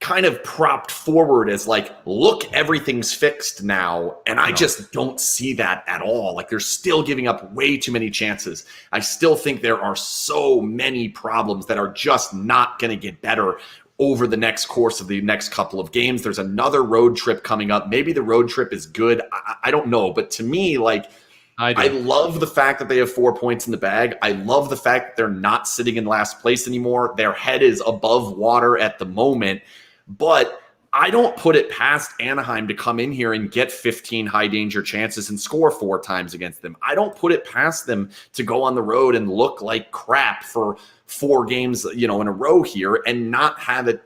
kind of propped forward as like, look, everything's fixed now. And I just don't see that at all. Like they're still giving up way too many chances. I still think there are so many problems that are just not going to get better over the next course of the next couple of games. There's another road trip coming up. Maybe the road trip is good. I don't know. But to me, like, I love the fact that they have 4 points in the bag. I love the fact that they're not sitting in last place anymore. Their head is above water at the moment. But I don't put it past Anaheim to come in here and get 15 high danger chances and score 4 times against them. I don't put it past them to go on the road and look like crap for 4 games, in a row here and not have it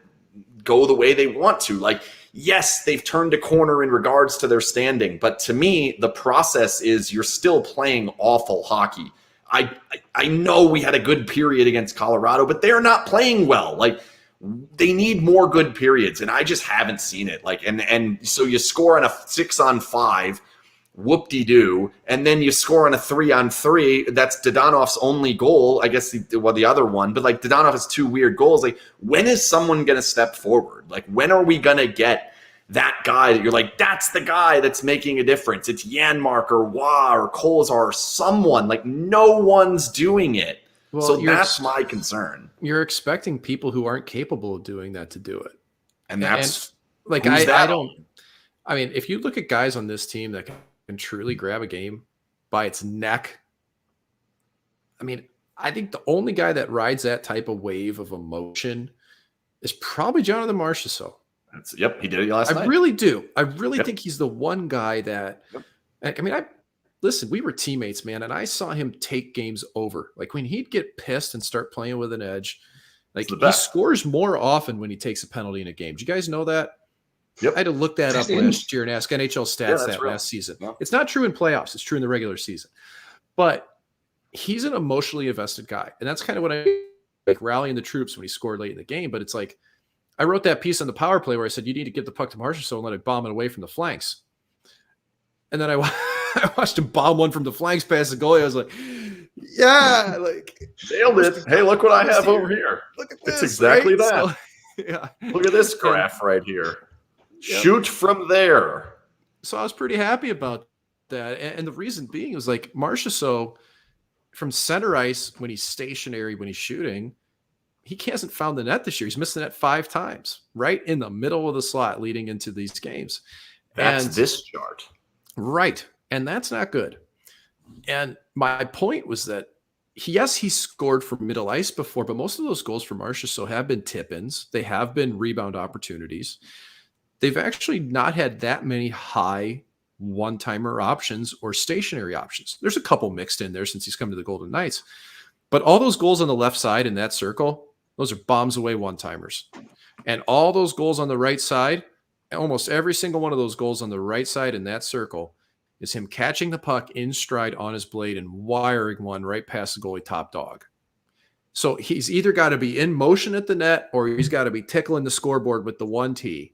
go the way they want to. Like, yes, they've turned a corner in regards to their standing, but to me, the process is you're still playing awful hockey. I know we had a good period against Colorado, but they're not playing well. Like, they need more good periods, and I just haven't seen it. Like, and so you score on a 6-on-5, whoop-de-doo, and then you score on a 3-on-3. That's Dodanov's only goal, I guess. The other one, but like Dodonov has 2 weird goals. Like, when is someone going to step forward? Like, when are we going to get that guy that you're like, that's the guy that's making a difference? It's Janmark or Wah or Kolzar or someone. Like, no one's doing it. Well, so that's my concern. You're expecting people who aren't capable of doing that to do it. And that's like, I mean, if you look at guys on this team that can truly grab a game by its neck, I mean, I think the only guy that rides that type of wave of emotion is probably Jonathan Marchessault. He did it last night. I really do. I really think he's the one guy that, I mean, listen, we were teammates, man, and I saw him take games over. Like when he'd get pissed and start playing with an edge, like he scores more often when he takes a penalty in a game. Do you guys know that? Yep. I had to look that up last year and ask NHL stats last season. Yeah. It's not true in playoffs. It's true in the regular season. But he's an emotionally invested guy. And that's kind of what I like, rallying the troops when he scored late in the game. But it's like, I wrote that piece on the power play where I said, you need to get the puck to Marchessault and let it bomb it away from the flanks. And then I watched him bomb one from the flanks past the goalie. I was like, Yeah, like nailed it. Hey, look what I have over here. Look at It's this. exactly right? that. So, yeah. Look at this graph right here. Yep. Shoot from there. So I was pretty happy about that. And the reason being was like Marchessault from center ice when he's stationary, when he's shooting, he hasn't found the net this year. He's missed the net 5 times, right in the middle of the slot leading into these games. That's this chart. Right. And that's not good. And my point was that, yes, he scored from middle ice before, but most of those goals for Marchessault have been tip-ins. They have been rebound opportunities. They've actually not had that many high one-timer options or stationary options. There's a couple mixed in there since he's come to the Golden Knights. But all those goals on the left side in that circle, those are bombs away one-timers. And all those goals on the right side, almost every single one of those goals on the right side in that circle is him catching the puck in stride on his blade and wiring one right past the goalie top dog. So he's either got to be in motion at the net or he's got to be tickling the scoreboard with the 1T.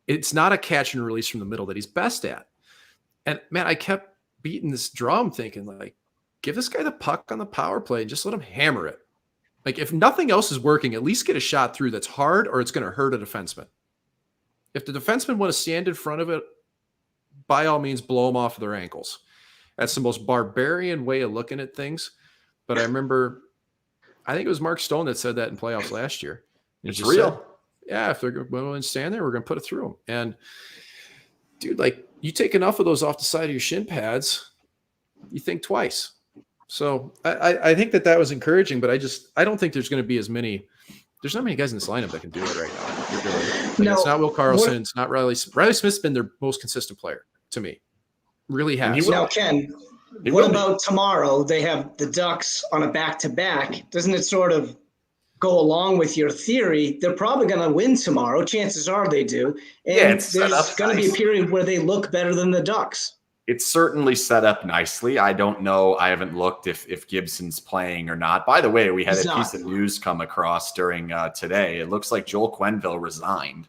It's not a catch and release from the middle that he's best at. And man, I kept beating this drum thinking like, give this guy the puck on the power play and just let him hammer it. Like if nothing else is working, at least get a shot through that's hard or it's going to hurt a defenseman. If the defenseman want to stand in front of it, by all means, blow them off their ankles. That's the most barbarian way of looking at things. But I remember, I think it was Mark Stone that said that in playoffs last year. It's real. Said, yeah, if they're going to stand there, we're going to put it through them. And dude, like you take enough of those off the side of your shin pads, you think twice. So I think that was encouraging, but I don't think there's going to be as many. There's not many guys in this lineup that can do it right now. Like, it's not Will Carlson. It's not Riley. Riley Smith's been their most consistent player to me. Really has. Now, Ken, what about tomorrow? They have the Ducks on a back-to-back. Doesn't it sort of go along with your theory? They're probably going to win tomorrow. Chances are they do. And there's going to be a period where they look better than the Ducks. It's certainly set up nicely. I don't know. I haven't looked if Gibson's playing or not. By the way, we had a piece of news come across during today. It looks like Joel Quenneville resigned,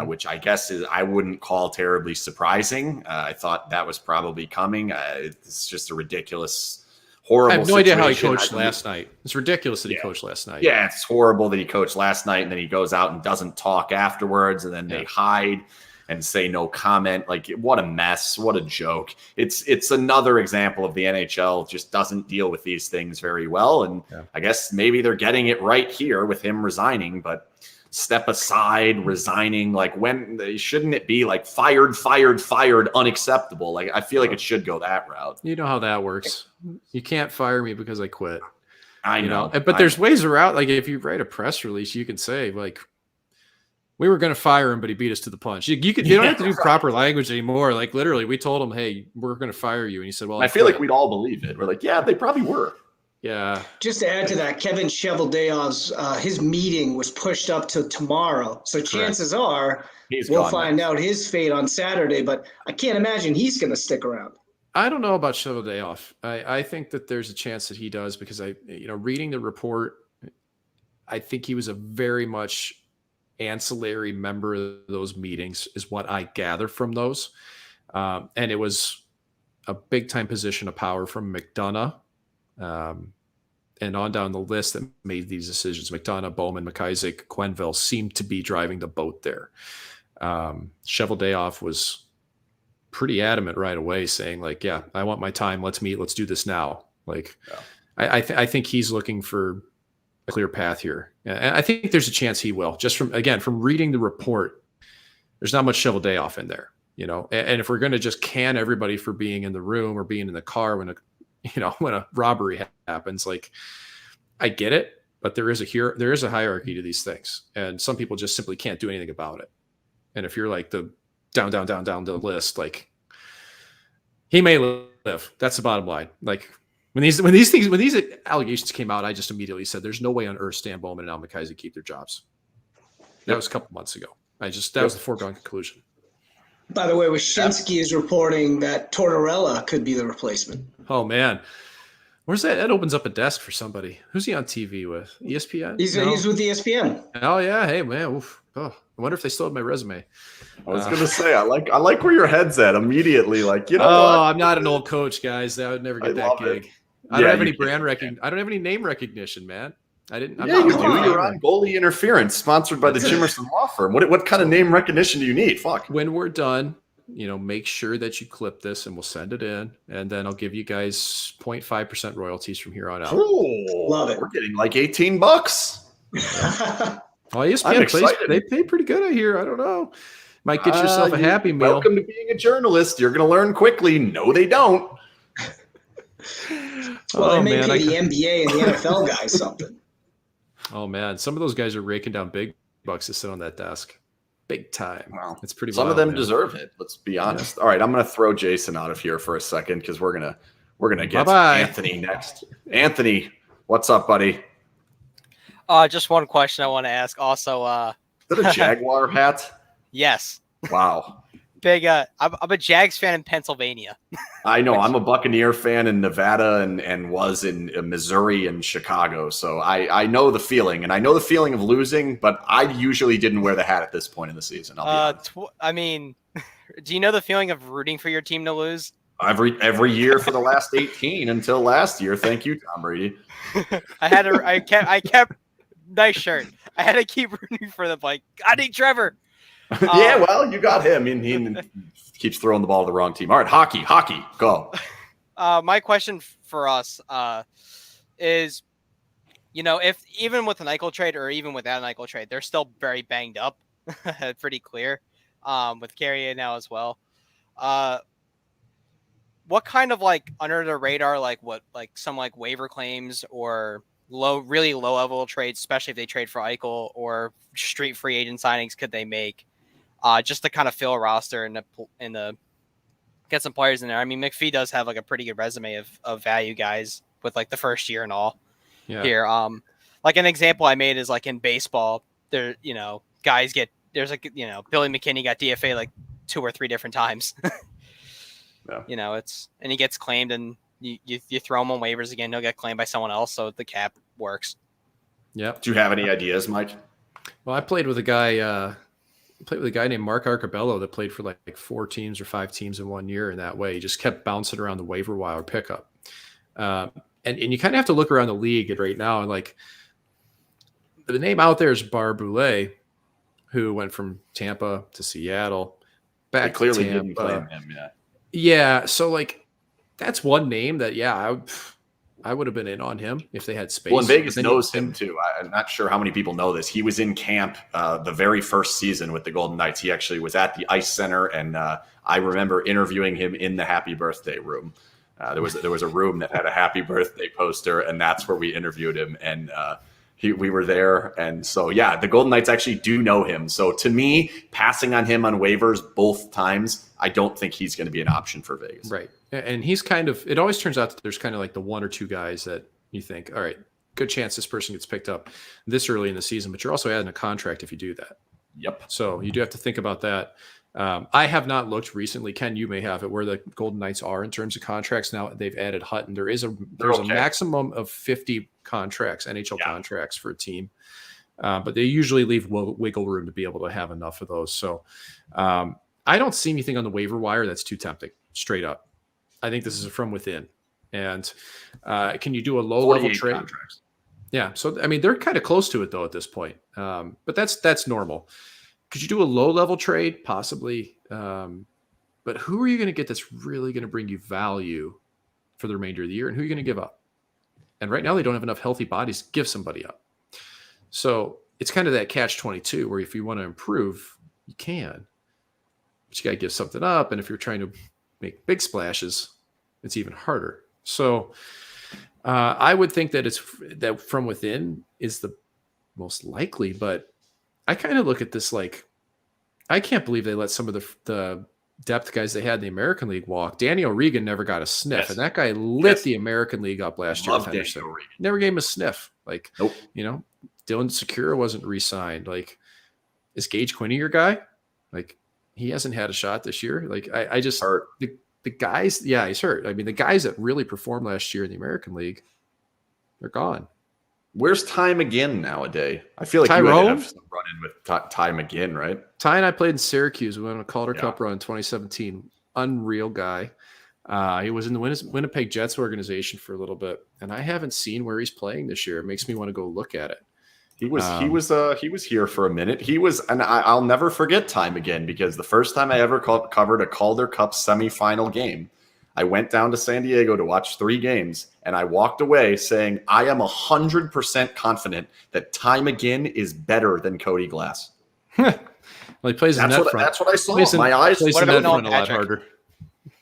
which I guess I wouldn't call terribly surprising. I thought that was probably coming. It's just a ridiculous, horrible I have no situation. idea how he coached last night. It's ridiculous that he coached last night. Yeah, it's horrible that he coached last night and then he goes out and doesn't talk afterwards and then they hide and say no comment. Like, what a mess. What a joke. It's another example of the NHL just doesn't deal with these things very well. And I guess maybe they're getting it right here with him resigning, but step aside, resigning, like when shouldn't it be like fired, unacceptable? Like, I feel like it should go that route. You know how that works. You can't fire me because I quit. I know. But there's ways around. Like if you write a press release, you can say like, we were going to fire him, but he beat us to the punch. You don't have to do proper language anymore. Like literally, we told him, "Hey, we're going to fire you," and he said, "Well." I feel like we'd all believe it. We're like, "Yeah, they probably were." Yeah. Just to add to that, Kevin Cheveldayoff's his meeting was pushed up to tomorrow, so chances are we'll find out his fate on Saturday. But I can't imagine he's going to stick around. I don't know about Cheveldayoff. I think that there's a chance that he does because reading the report, I think he was a very much ancillary member of those meetings is what I gather from those. And it was a big time position of power from McDonough and on down the list that made these decisions. McDonough, Bowman, McIsaac, Quenneville seemed to be driving the boat there. Cheveldayoff was pretty adamant right away saying like, yeah, I want my time. Let's meet. Let's do this now. Like, I think he's looking for a clear path here. And I think there's a chance he will. Just from reading the report, there's not much Cheveldayoff in there, And if we're going to just can everybody for being in the room or being in the car when a robbery happens, like I get it, but there is a hierarchy to these things, and some people just simply can't do anything about it. And if you're like the down the list, like he may live. That's the bottom line. Like. When these allegations came out, I just immediately said, "There's no way on earth Stan Bowman and Al McIsaac keep their jobs." That was a couple months ago. That was the foregone conclusion. By the way, Wyshynski is reporting that Tortorella could be the replacement. Oh man, where's that? That opens up a desk for somebody. Who's he on TV with? ESPN? He's with ESPN. Oh yeah, hey man. Oof. Oh, I wonder if they still have my resume. I was gonna say I like where your head's at immediately. Like what? I'm not an old coach, guys. I would never get that gig. I don't have any brand recognition. I don't have any name recognition, man. I didn't. I'm Yeah, you not do. You're on Goalie Interference, sponsored by the Jimerson Law Firm. What kind of name recognition do you need? Fuck. When we're done, make sure that you clip this and we'll send it in. And then I'll give you guys 0.5% royalties from here on out. Cool. Love it. We're getting like $18. Oh, ESPN they pay pretty good, I hear. I don't know. Might get yourself a Happy Meal. Welcome to being a journalist. You're going to learn quickly. No, they don't. Well, they may pay the NBA and the NFL guys something. Oh, man. Some of those guys are raking down big bucks to sit on that desk. Big time. Wow. It's pretty Some wild, of them man. deserve it. Let's be honest. All right, I'm going to throw Jason out of here for a second because we're gonna get Bye-bye. Anthony next. Anthony, what's up, buddy? Just one question I want to ask. Also, Is that a Jaguar hat? yes, Wow. big. I'm a Jags fan in Pennsylvania. I know. I'm a Buccaneer fan in Nevada and was in Missouri and Chicago. So I know the feeling, and I know the feeling of losing, but I usually didn't wear the hat at this point in the season. I'll be honest. I mean, do you know the feeling of rooting for your team to lose? Every year for the last 18 until last year. Thank you, Tom Brady. I kept nice shirt. I had to keep rooting for them. Like, I need Trevor. Yeah, well, you got him. He keeps throwing the ball to the wrong team. All right, hockey, go. My question for us is, if even with an Eichel trade or even without an Eichel trade, they're still very banged up. Pretty clear. With Carrier now as well. What kind of under the radar, some waiver claims or really low level trades, especially if they trade for Eichel, or street free agent signings could they make? Just to kind of fill a roster and get some players in there. I mean, McPhee does have a pretty good resume of value guys with the first year and all. Yeah. Here. An example I made is in baseball, there, guys there's Billy McKinney got DFA 2 or 3 different times. Yeah. And he gets claimed, and you throw him on waivers again, he'll get claimed by someone else, so the cap works. Yep. Do you have any ideas, Mike? Well, I played with a guy named Mark Arcabello that played for 4 teams or 5 teams in 1 year in that way. He just kept bouncing around the waiver wire pickup. And you kind of have to look around the league right now, and the name out there is Barboulet, who went from Tampa to Seattle, back They clearly to Tampa. didn't claim him, yeah. Yeah, so that's one name that I would have been in on him if they had space. Well, and Vegas knows him too. I'm not sure how many people know this. He was in camp the very first season with the Golden Knights. He actually was at the Ice Center, and I remember interviewing him in the Happy Birthday room. There was a room that had a Happy Birthday poster, and that's where we interviewed him. And we were there, and so yeah, the Golden Knights actually do know him. So to me, passing on him on waivers both times, I don't think he's going to be an option for Vegas. Right. And he's it always turns out that there's kind of the 1 or 2 guys that you think, all right, good chance this person gets picked up this early in the season, but you're also adding a contract if you do that. Yep. So you do have to think about that. I have not looked recently. Ken, you may have it, where the Golden Knights are in terms of contracts. Now they've added Hutton. There's a maximum of 50 contracts, NHL contracts for a team. But they usually leave wiggle room to be able to have enough of those. So I don't see anything on the waiver wire that's too tempting, straight up. I think this is from within. And can you do a low-level trade? Contracts. Yeah. So, I mean, they're kind of close to it, though, at this point. But that's normal. Could you do a low-level trade? Possibly. But who are you going to get that's really going to bring you value for the remainder of the year? And who are you going to give up? And right now, they don't have enough healthy bodies to give somebody up. So it's kind of that catch-22 where if you want to improve, you can. But you got to give something up. And if you're trying to make big splashes, it's even harder. So I would think that that from within is the most likely. But I kind of look at this I can't believe they let some of the depth guys they had in the American League walk. Danny O'Regan never got a sniff. Yes. And that guy lit the American League up last year. Love Danny O'Regan. Never gave him a sniff. Nope. Dylan Secura wasn't re-signed. Is Gage Quinney your guy? He hasn't had a shot this year. I just hurt. The guys, yeah, he's hurt. I mean, the guys that really performed last year in the American League, they're gone. Where's Ty McGinn nowadays? I feel like Tyrone? you had to have some run-in with Ty McGinn, right? Ty and I played in Syracuse. We went on a Calder Yeah. Cup run in 2017. Unreal guy. He was in the Winnipeg Jets organization for a little bit, and I haven't seen where he's playing this year. It makes me want to go look at it. He was here for a minute. And I'll never forget time again, because the first time I ever covered a Calder Cup semifinal game, I went down to San Diego to watch 3 games, and I walked away saying, I am 100% confident that Time Again is better than Cody Glass. Well, he plays in net front. That's what I saw. My eyes. Plays in net front a lot harder.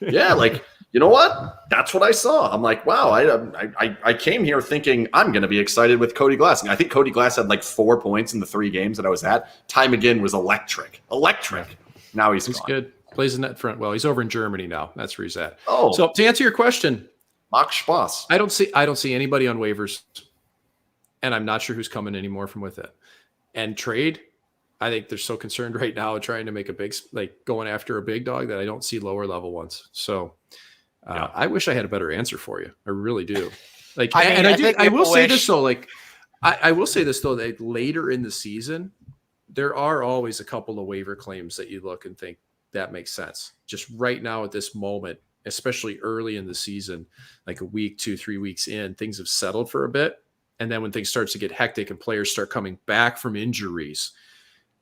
Yeah, like, you know what? That's what I saw. I'm like, wow, I came here thinking I'm going to be excited with Cody Glass. And I think Cody Glass had like 4 points in the 3 games that I was at. Time Again was electric. Now he's gone. Good. Plays in net front well. He's over in Germany now. That's where he's at. Oh. So to answer your question, Max Spaß. I don't see anybody on waivers, and I'm not sure who's coming anymore from with it. And trade, I think they're so concerned right now trying to make a big, like going after a big dog, that I don't see lower level ones. So I wish I had a better answer for you. I really do. Like, I will say this though, like I will say this though, that later in the season, there are always a couple of waiver claims that you look and think that makes sense. Just right now at this moment, especially early in the season, like a week, 2-3 weeks in, things have settled for a bit. And then when things start to get hectic and players start coming back from injuries,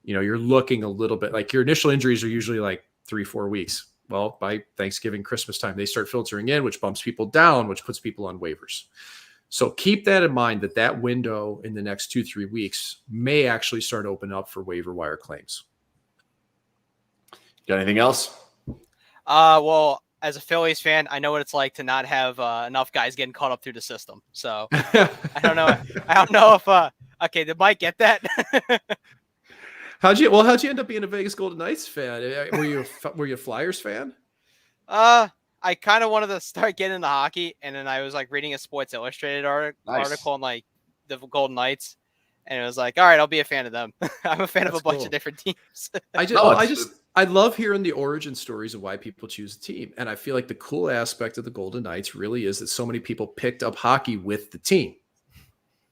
you know, you're looking a little bit like your initial injuries are usually like 3-4 weeks. Well, by Thanksgiving, Christmas time, they start filtering in, which bumps people down, which puts people on waivers. So keep that in mind, that window in the next 2-3 weeks may actually start opening up for waiver wire claims. Got anything else? Well, as a Phillies fan, I know what it's like to not have enough guys getting caught up through the system. So I don't know. If okay, did Mike get that? How'd you end up being a Vegas Golden Knights fan? Were you a Flyers fan? I kind of wanted to start getting into hockey, and then I was like reading a Sports Illustrated article on like the Golden Knights, and it was like, all right, I'll be a fan of them. I'm a fan of a bunch of different teams. I love hearing the origin stories of why people choose a team, and I feel like the cool aspect of the Golden Knights really is that so many people picked up hockey with the team.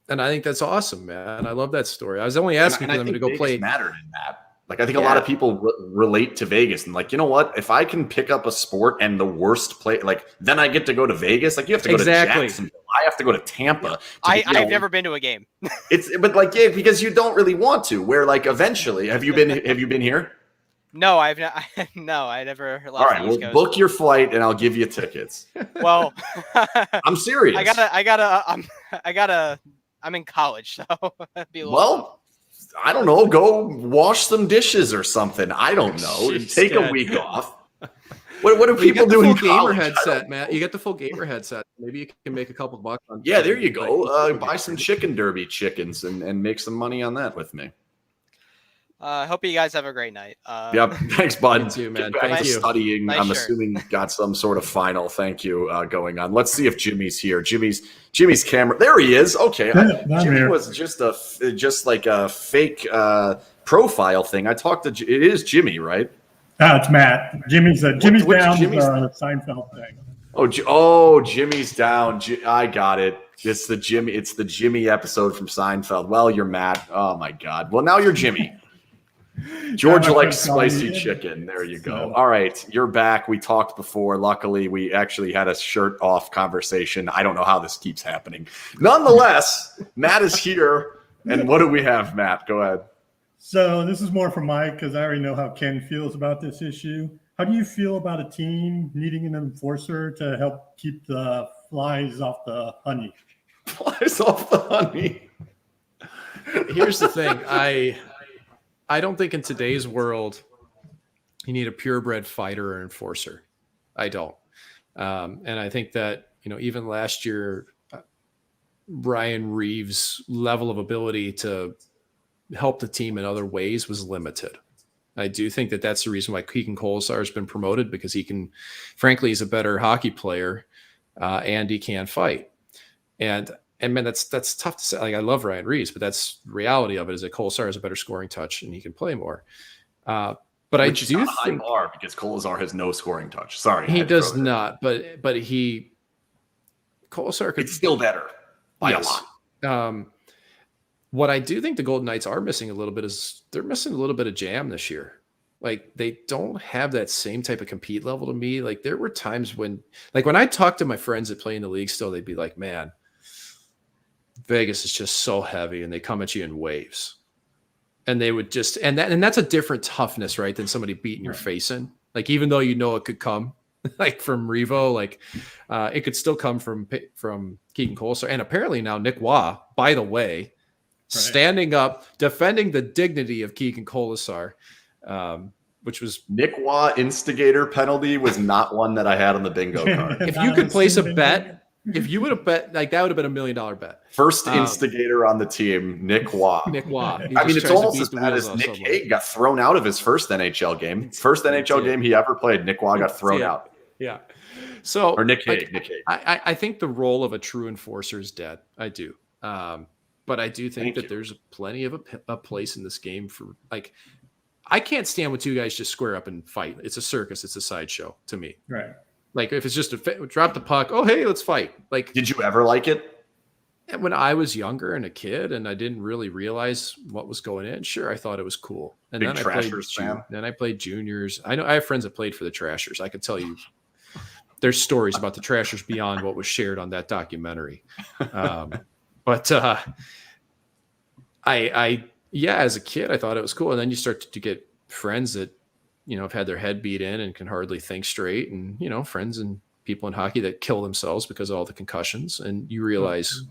And I think that's awesome, man. I love that story. I was only asking for them to go Vegas play. Mattered in that. Like, I think a lot of people relate to Vegas and like, you know what? If I can pick up a sport and the worst play, like then I get to go to Vegas. Like you have to go to Jacksonville. I have to go to Tampa. I've never been to a game. Because you don't really want to. Where like eventually, have you been here? No, I never. All right, well, book your flight and I'll give you tickets. Well, I'm serious. I'm in college, so it'd be a little well. I don't know. Go wash some dishes or something. I don't know. Take a week off. What do people do in college? Gamer headset, Matt. You get the full gamer headset. Maybe you can make a couple bucks on. Yeah, there you go. Buy some chicken derby chickens and make some money on that with me. I hope you guys have a great night. Yep. Thanks, bud. You too, man. Thank you. Studying. Nice I'm shirt. assuming got some sort of final. Thank you going on. Let's see if Jimmy's here. Jimmy's camera. There he is. Okay. Jimmy was just like a fake profile thing. I talked to. It is Jimmy, right? No, it's Matt. Jimmy's down Jimmy's the Seinfeld thing. Oh, Jimmy's down. I got it. It's the Jimmy episode from Seinfeld. Well, you're Matt. Oh my God. Well, now you're Jimmy. Georgia likes spicy chicken. There you go. All right, you're back. We talked before. Luckily, we actually had a shirt-off conversation. I don't know how this keeps happening. Nonetheless, Matt is here. And what do we have, Matt? Go ahead. So this is more for Mike because I already know how Ken feels about this issue. How do you feel about a team needing an enforcer to help keep the flies off the honey? Flies off the honey. Here's the thing. I don't think in today's world you need a purebred fighter or enforcer. I don't. And I think that, even last year, Ryan Reeves' level of ability to help the team in other ways was limited. I do think that that's the reason why Keegan Kolesar has been promoted, because frankly, he's a better hockey player and he can fight. And man, that's tough to say. Like, I love Ryan Reeves, but that's the reality of it is that Kolesar has a better scoring touch and he can play more. But which is not a high bar because Kolesar has no scoring touch. Sorry, he does not. But Kolesar could. It's still better by a lot. What I do think the Golden Knights are missing a little bit is they're missing a little bit of jam this year. Like they don't have that same type of compete level to me. Like there were times when I talk to my friends that play in the league still, they'd be like, man, Vegas is just so heavy and they come at you in waves. And they would just, and that's a different toughness, right? Than somebody beating your face in. Like, even though you know it could come like from Revo, like it could still come from Keegan Colasar. And apparently now Nick Waugh, by the way, standing up, defending the dignity of Keegan Colasar, which was Nick Waugh instigator penalty was not one that I had on the bingo card. If you could place a bet, if you would have bet, like that would have been $1 million bet. First instigator on the team, Nick Waugh. Nick Waugh. I mean, it's almost as bad as Nick Hague got thrown out of his first NHL game. First NHL game he ever played, Nick Waugh got thrown out. Yeah. So, or Nick Hague. Nick Hague. I think the role of a true enforcer is dead. I do. But I do think that there's plenty of a place in this game for, like, I can't stand when two guys just square up and fight. It's a circus. It's a sideshow to me. Right. Like if it's just drop the puck. Oh, hey, let's fight. Like, did you ever like it? When I was younger and a kid and I didn't really realize what was going in, sure, I thought it was cool. And Big then I played juniors. I know I have friends that played for the Trashers. I could tell you there's stories about the Trashers beyond what was shared on that documentary. But as a kid, I thought it was cool. And then you start to get friends that, have had their head beat in and can hardly think straight. And, friends and people in hockey that kill themselves because of all the concussions. And you realize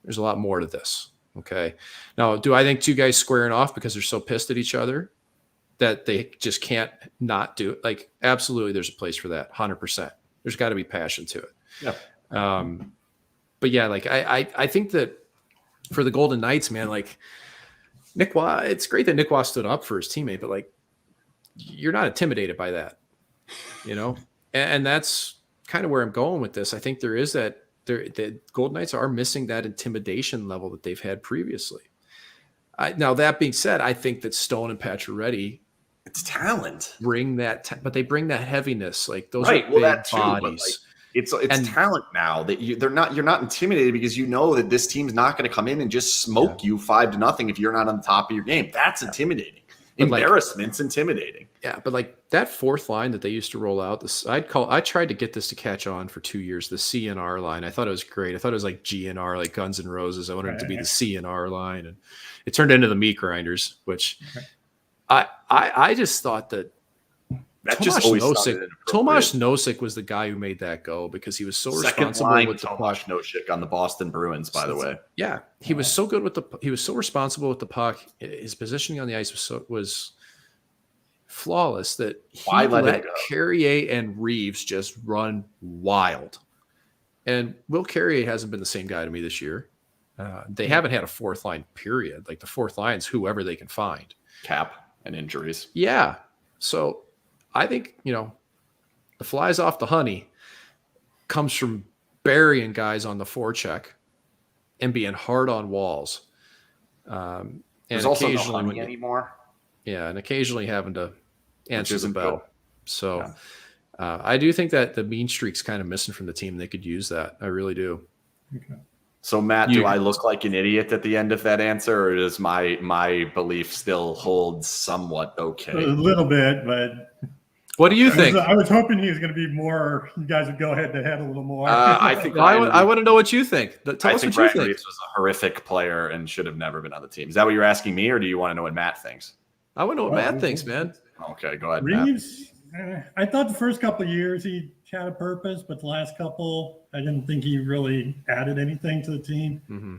there's a lot more to this. Okay. Now, do I think two guys squaring off because they're so pissed at each other that they just can't not do it? Like, absolutely, there's a place for that. 100%. There's got to be passion to it. Yeah. But yeah, like I think that for the Golden Knights, man, like Nick Waugh, it's great that Nick Waugh stood up for his teammate, but like, you're not intimidated by that, and that's kind of where I'm going with this. I think there is the Golden Knights are missing that intimidation level that they've had previously. Now that being said, I think that Stone and Pacioretty, it's talent, bring that, but they bring that heaviness. Like those right. are Well, big that too, bodies. It's talent now that you're not intimidated because you know that this team's not going to come in and just smoke you 5-0 if you're not on the top of your game. That's intimidating. Embarrassment's intimidating. Yeah, but like that fourth line that they used to roll out, I tried to get this to catch on for 2 years, the CNR line. I thought it was great. I thought it was like GNR, like Guns N' Roses. I wanted it to be the CNR line, and it turned into the meat grinders, which I just thought that Tomas Nosek was the guy who made that go because he was so responsible with the puck. Tomas Nosek on the Boston Bruins, by the way. Yeah, he was so good with he was so responsible with the puck. His positioning on the ice was flawless that he let Carrier and Reeves just run wild. And Will Carrier hasn't been the same guy to me this year. They haven't had a fourth line, period. Like the fourth line is whoever they can find. Cap and injuries. Yeah. So I think, the flies off the honey comes from burying guys on the forecheck and being hard on walls. And there's also no honey anymore. Yeah, and occasionally having to answer the bell. Good. So I do think that the mean streak's kind of missing from the team. They could use that. I really do. Okay. So, Matt, do I look like an idiot at the end of that answer, or does my belief still hold somewhat okay? A little bit, but what do you think? I was hoping he was going to be more. You guys would go head to head a little more. I think I want to know what you think. Tell us what you think. Reeves was a horrific player and should have never been on the team. Is that what you're asking me, or do you want to know what Matt thinks? I want to know what Matt thinks, man. Okay, go ahead, Reeves, I thought the first couple of years he had a purpose, but the last couple, I didn't think he really added anything to the team. Mm-hmm.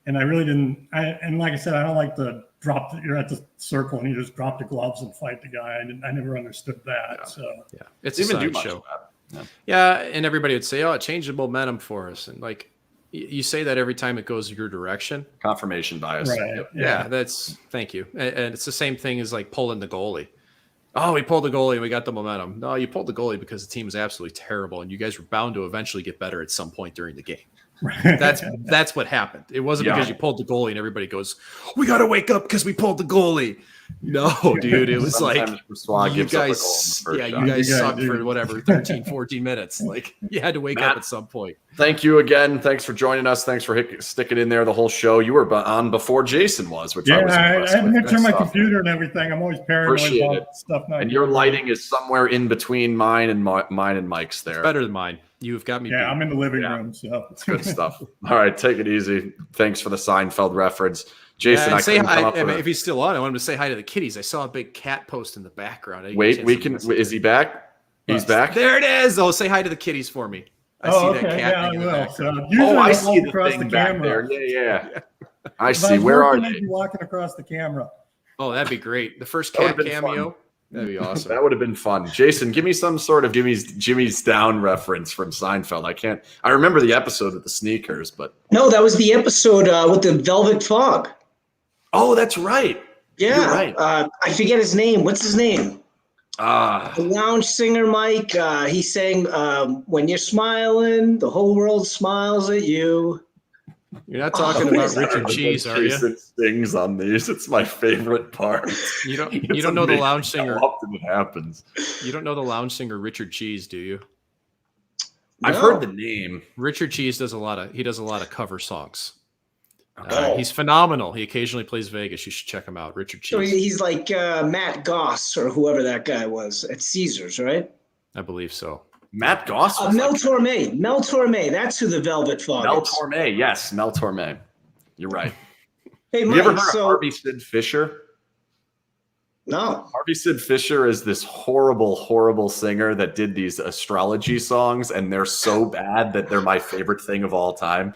And I really didn't. And like I said, I don't like the drop. You're at the circle and you just drop the gloves and fight the guy. I never understood that. Yeah. So it's a sideshow. Yeah, and everybody would say, "Oh, it changed the momentum for us." And like you say that every time it goes your direction. Confirmation bias. Right. Yep. Yeah, thank you. And it's the same thing as like pulling the goalie. Oh, we pulled the goalie and we got the momentum. No, you pulled the goalie because the team was absolutely terrible and you guys were bound to eventually get better at some point during the game. That's what happened. It wasn't because you pulled the goalie and everybody goes, "We got to wake up because we pulled the goalie." No, dude, it was Sometimes like Brossoit you gives up a goal in the guys, first you shot. guys Yeah, sucked dude. for whatever 13, 14 minutes. Like you had to wake Matt, up at some point. Thank you again. Thanks for joining us. Thanks for sticking in there the whole show. You were on before Jason was, which I was I impressed had to with. make Good sure my stuff. computer and everything. I'm always paranoid Appreciate about it. stuff not And your going lighting right. is somewhere in between mine and Mike's there. It's better than mine. You've got me. Yeah, beat. I'm in the living Yeah. room, so It's good stuff. All right, take it easy. Thanks for the Seinfeld reference. Jason, Yeah, I say couldn't hi. come up I mean, with if he's still on, I wanted to say hi to the kitties. I saw a big cat post in the background. I didn't get a Wait, chance we to can. listen Is to he it. back? He's back. There it is. Oh, say hi to the kitties for me. I see that cat yeah, I thing in the will. background. So usually I I see walk the across thing the back camera. there. Yeah. I If see. was Where are working, I'd they? be walking across the camera. Oh, that'd be great. The first That would've cat been cameo. That'd be awesome. That would have been fun. Jason, give me some sort of Jimmy's Down reference from Seinfeld. I remember the episode with the sneakers, but No, that was the episode with the Velvet Fog. oh, that's right. Yeah, You're right. I forget his name. What's his name? Ah, The lounge singer, Mike. He sang "When You're Smiling, the whole world smiles at you." You're not talking Oh, about is Richard Cheese, are you? Jason sings on these. It's my favorite part. You don't It's know the amazing lounge singer. How often it happens. You don't know the lounge singer Richard Cheese, do you? I've No. heard the name. Richard Cheese does a lot of cover songs. Okay. He's phenomenal. He occasionally plays Vegas. You should check him out. Richard So Cheese. he's like Matt Goss or whoever that guy was at Caesars, right? I believe so. Matt Goss. was Mel like- Torme. Mel Torme. That's who the Velvet Fog Mel is. Torme. Yes, Mel Torme. You're right. Hey, Have Mike. you ever heard So of Harvey Sid Fisher? no. Harvey Sid Fisher is this horrible, horrible singer that did these astrology songs, and they're so bad that they're my favorite thing of all time.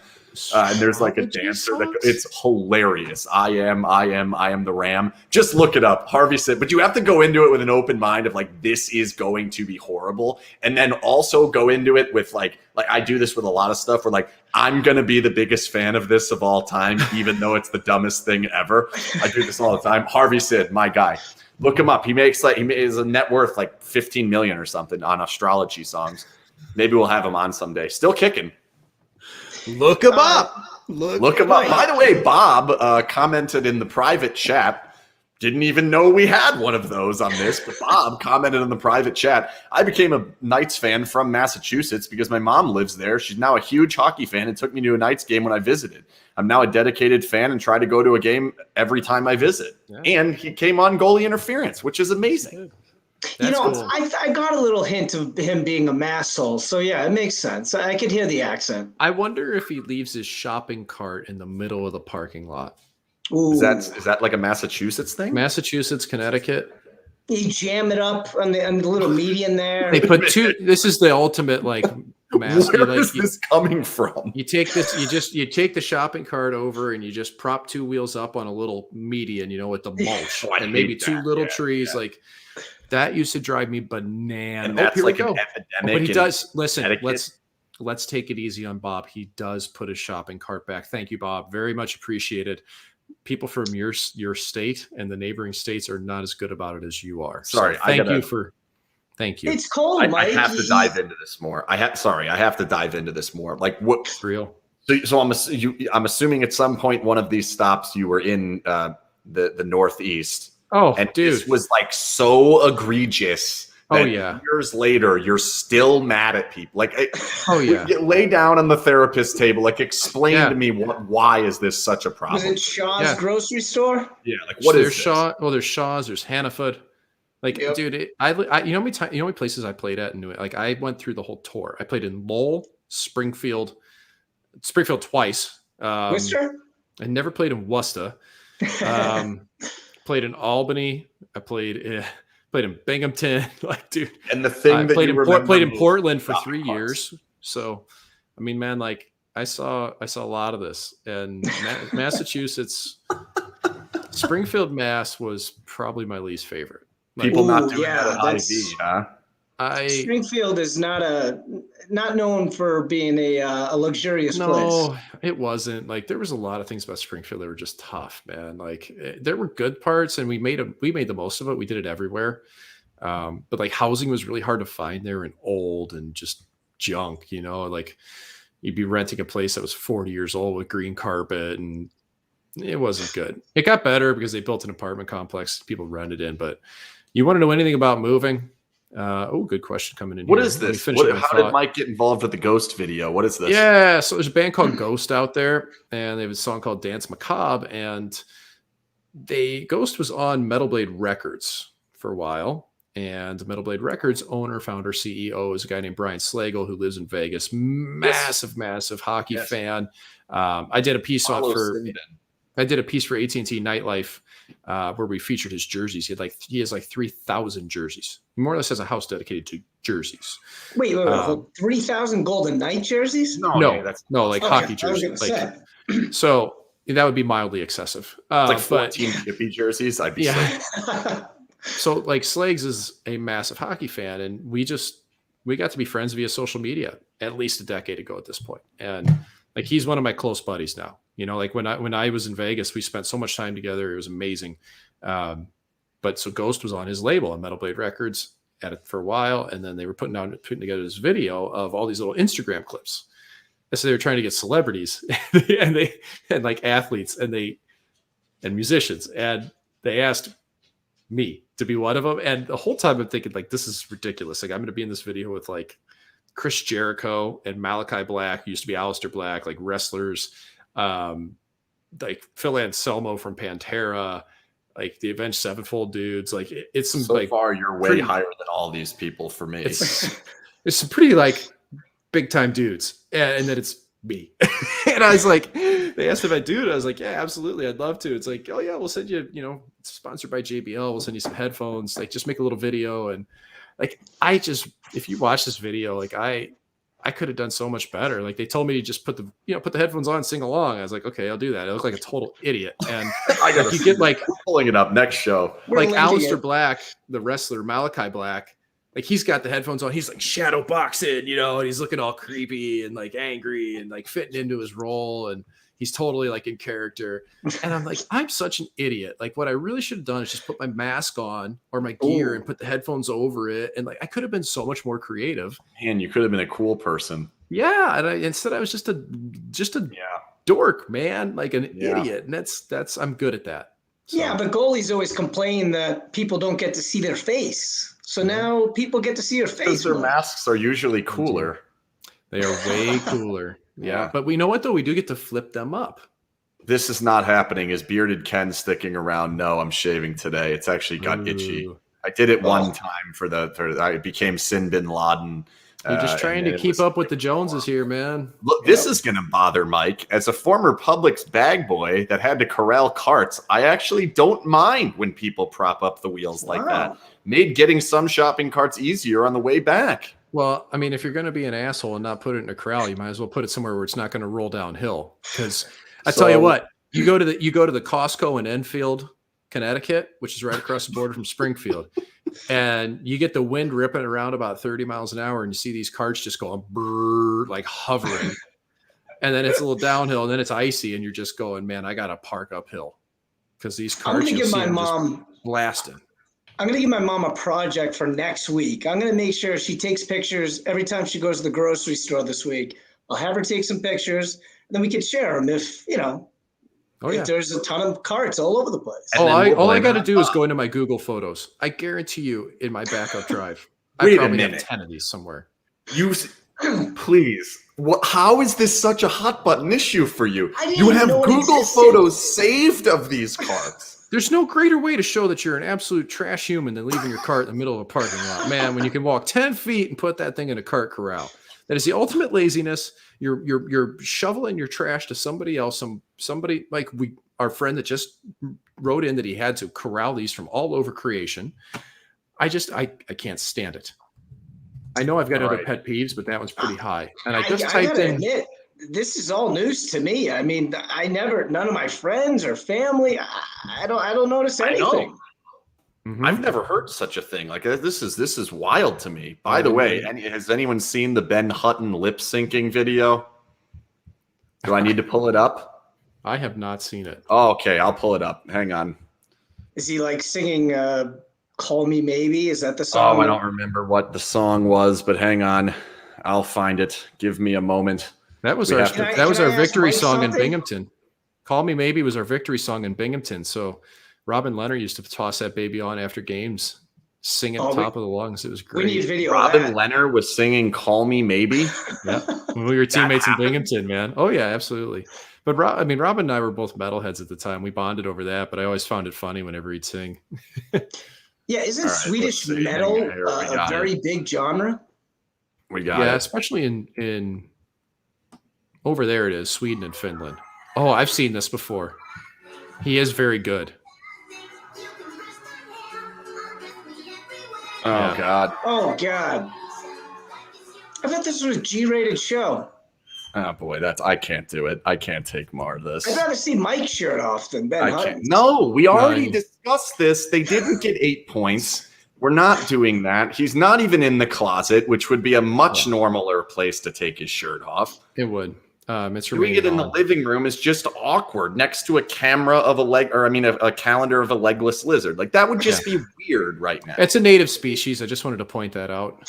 And there's like a Astrology dancer songs? it's hilarious. I am the Ram. Just look it up, Harvey Sid. But you have to go into it with an open mind of like, this is going to be horrible, and then also go into it with like I do this with a lot of stuff where like I'm gonna be the biggest fan of this of all time, even though it's the dumbest thing ever. I do this all the time. Harvey Sid, my guy. Look him up. He is a net worth like 15 million or something on astrology songs. Maybe we'll have him on someday. Still kicking. Look him up. Look him up. By the way, Bob commented in the private chat. Didn't even know we had one of those on this, but Bob commented in the private chat. I became a Knights fan from Massachusetts because my mom lives there. She's now a huge hockey fan and took me to a Knights game when I visited. I'm now a dedicated fan and try to go to a game every time I visit. Yeah. And he came on goalie interference, which is amazing. That's cool. I got a little hint of him being a masshole. So yeah, it makes sense. I could hear the accent. I wonder if he leaves his shopping cart in the middle of the parking lot. Ooh. Is that like a Massachusetts thing? Massachusetts, Connecticut. You jam it up on the little median there. They put two. This is the ultimate like mass. Where is this coming from? You take this. You take the shopping cart over and you just prop two wheels up on a little median. With the mulch Oh, I and maybe hate two that. little Yeah, trees. yeah. Like that used to drive me bananas. And that's here like we go. an epidemic. But he in does listen. Connecticut. Let's take it easy on Bob. He does put his shopping cart back. Thank you, Bob. Very much appreciated. People from your state and the neighboring states are not as good about it as you are. Sorry, so I gotta- thank you. It's cold, I Mike. have to dive into this more. I have to dive into this more. Like what? It's real. So I'm assuming at some point one of these stops you were in the Northeast, Oh, and dude. this was like so egregious. Oh, that yeah. Years later, you're still mad at people. Like, Oh, yeah. lay down on the therapist table. Like, explain Yeah. to me why is this such a Was problem? it Shaw's Yeah. grocery store? Yeah, like what is there's this? Shaw? Well, there's Shaw's. There's Hannaford. Like, Yep. dude, you know how many places I played at in New. Like, I went through the whole tour. I played in Lowell, Springfield twice. Worcester? I never played in Worcester. Played in Albany. I played in Binghamton. Like, dude, And the thing I that played you in remember played in most- Portland for shopping 3 carts. years. So, I mean, man, like I saw a lot of this, and Massachusetts, Springfield, Mass was probably my least favorite. Like, People not Ooh, doing yeah, that at that's- IV, huh? Springfield is not known for being a luxurious place. No, it wasn't. Like there was a lot of things about Springfield that were just tough, man. Like there were good parts, and we made the most of it. We did it everywhere, but like housing was really hard to find there, and old and just junk. Like you'd be renting a place that was 40 years old with green carpet, and it wasn't good. It got better because they built an apartment complex. People rented in, but you want to know anything about moving? Good question coming in. What here. is this? How did Mike get involved with the Ghost video? What is this? Yeah, so there's a band called Ghost out there, and they have a song called Dance Macabre, and Ghost was on Metal Blade Records for a while, and Metal Blade Records owner, founder, CEO is a guy named Brian Slagle who lives in Vegas. Massive hockey fan. I did a piece for AT&T Nightlife where we featured his jerseys. He has 3,000 jerseys. He more or less has a house dedicated to jerseys. Wait, 3,000 Golden Knight jerseys? Hockey jerseys. So that would be mildly excessive. It's 14 Chippy jerseys. I'd be sick. So Slags is a massive hockey fan, and we got to be friends via social media at least a decade ago at this point. And he's one of my close buddies now. When I was in Vegas, we spent so much time together. It was amazing. But so Ghost was on his label on Metal Blade Records for a while, and then they were putting together this video of all these little Instagram clips. And so they were trying to get celebrities and athletes and musicians, and they asked me to be one of them. And the whole time I'm thinking, this is ridiculous. I'm going to be in this video with Chris Jericho and Malachi Black, who used to be Aleister Black, wrestlers, Phil Anselmo from Pantera, the Avenged Sevenfold dudes. It's some far you're way higher than all these people for me. It's some pretty big time dudes, and then it's me. And I was they asked if I do it. I was yeah, absolutely, I'd love to. It's oh yeah, we'll send you, it's sponsored by JBL. We'll send you some headphones. Just make a little video. And if you watch this video, I could have done so much better. They told me to just put the headphones on and sing along. I was okay, I'll do that. I look like a total idiot. And you get pulling it up next show. Aleister Black, the wrestler, Malachi Black, he's got the headphones on. He's shadow boxing, and he's looking all creepy and angry and fitting into his role. And he's totally in character. And I'm I'm such an idiot. What I really should have done is just put my mask on or my gear and put the headphones over it. And I could have been so much more creative. Man, you could have been a cool person. Yeah. And instead I was just a dork, man, an idiot. And that's, I'm good at that. So. Yeah. But goalies always complain that people don't get to see their face. So now people get to see your face. Because their masks are usually cooler. They are way cooler. Yeah. But we know what, though? We do get to flip them up. This is not happening. Is Bearded Ken sticking around? No, I'm shaving today. It's actually got itchy. I did it one time I became SinBin.vegas. You're just trying to keep up with the Joneses here, man. Look, this is going to bother Mike. As a former Publix bag boy that had to corral carts, I actually don't mind when people prop up the wheels like that. Made getting some shopping carts easier on the way back. Well, I mean, if you're going to be an asshole and not put it in a corral, you might as well put it somewhere where it's not going to roll downhill. Because tell you what, you go to the Costco in Enfield, Connecticut, which is right across the border from Springfield, and you get the wind ripping around about 30 miles an hour, and you see these carts just going brrr, hovering, and then it's a little downhill, and then it's icy, and you're just going, man, I got to park uphill because these carts. I'm going to give my mom blasting. I'm going to give my mom a project for next week. I'm going to make sure she takes pictures every time she goes to the grocery store this week. I'll have her take some pictures, and then we can share them if there's a ton of carts all over the place. All I got to do is go into my Google Photos. I guarantee you in my backup drive, I probably have 10 of these somewhere. Please. How is this such a hot button issue for you? You have Google Photos saved of these carts. There's no greater way to show that you're an absolute trash human than leaving your cart in the middle of a parking lot. Man, when you can walk 10 feet and put that thing in a cart corral. That is the ultimate laziness. You're shoveling your trash to somebody else, somebody our friend that just wrote in that he had to corral these from all over creation. I can't stand it. I know I've got other pet peeves, but that one's pretty high. And I typed in. Admit, this is all news to me. I mean, none of my friends or family, I don't notice anything. Mm-hmm. I've never heard such a thing. This is wild to me. By the way, has anyone seen the Ben Hutton lip syncing video? Do I need to pull it up? I have not seen it. Oh, okay, I'll pull it up. Hang on. Is he singing Call Me Maybe? Is that the song? Oh, I don't remember what the song was, but hang on. I'll find it. Give me a moment. That was We our have to- that was Can I our ask victory Mike song in something? Binghamton. Call Me Maybe was our victory song in Binghamton. So Robin Leonard used to toss that baby on after games, sing it Oh, top of the lungs. It was We need great. video Robin of that. Leonard was singing "Call Me Maybe." Yeah, when we were teammates in happened? Binghamton, man. Oh yeah, absolutely. But Robin and I were both metalheads at the time. We bonded over that, but I always found it funny whenever he'd sing. Yeah, isn't All right, Swedish let's see. metal Hang on, here we a got very it. big genre? We got Yeah, it. especially in over there it is, Sweden and Finland. Oh, I've seen this before. He is very good. Oh Yeah. God. Oh God! I thought this was a G-rated show. Oh boy, I can't do it. I can't take more of this. I'd rather see Mike's shirt off than Ben I can't. Hutton's. No, we already Nine. discussed this. They didn't get 8 points. We're not doing that. He's not even in the closet, which would be a much normaler place to take his shirt off. It would. It's Doing it in the on. living room is just awkward next to a camera of a calendar of a legless lizard. Like that would just be weird right now. It's a native species. I just wanted to point that out.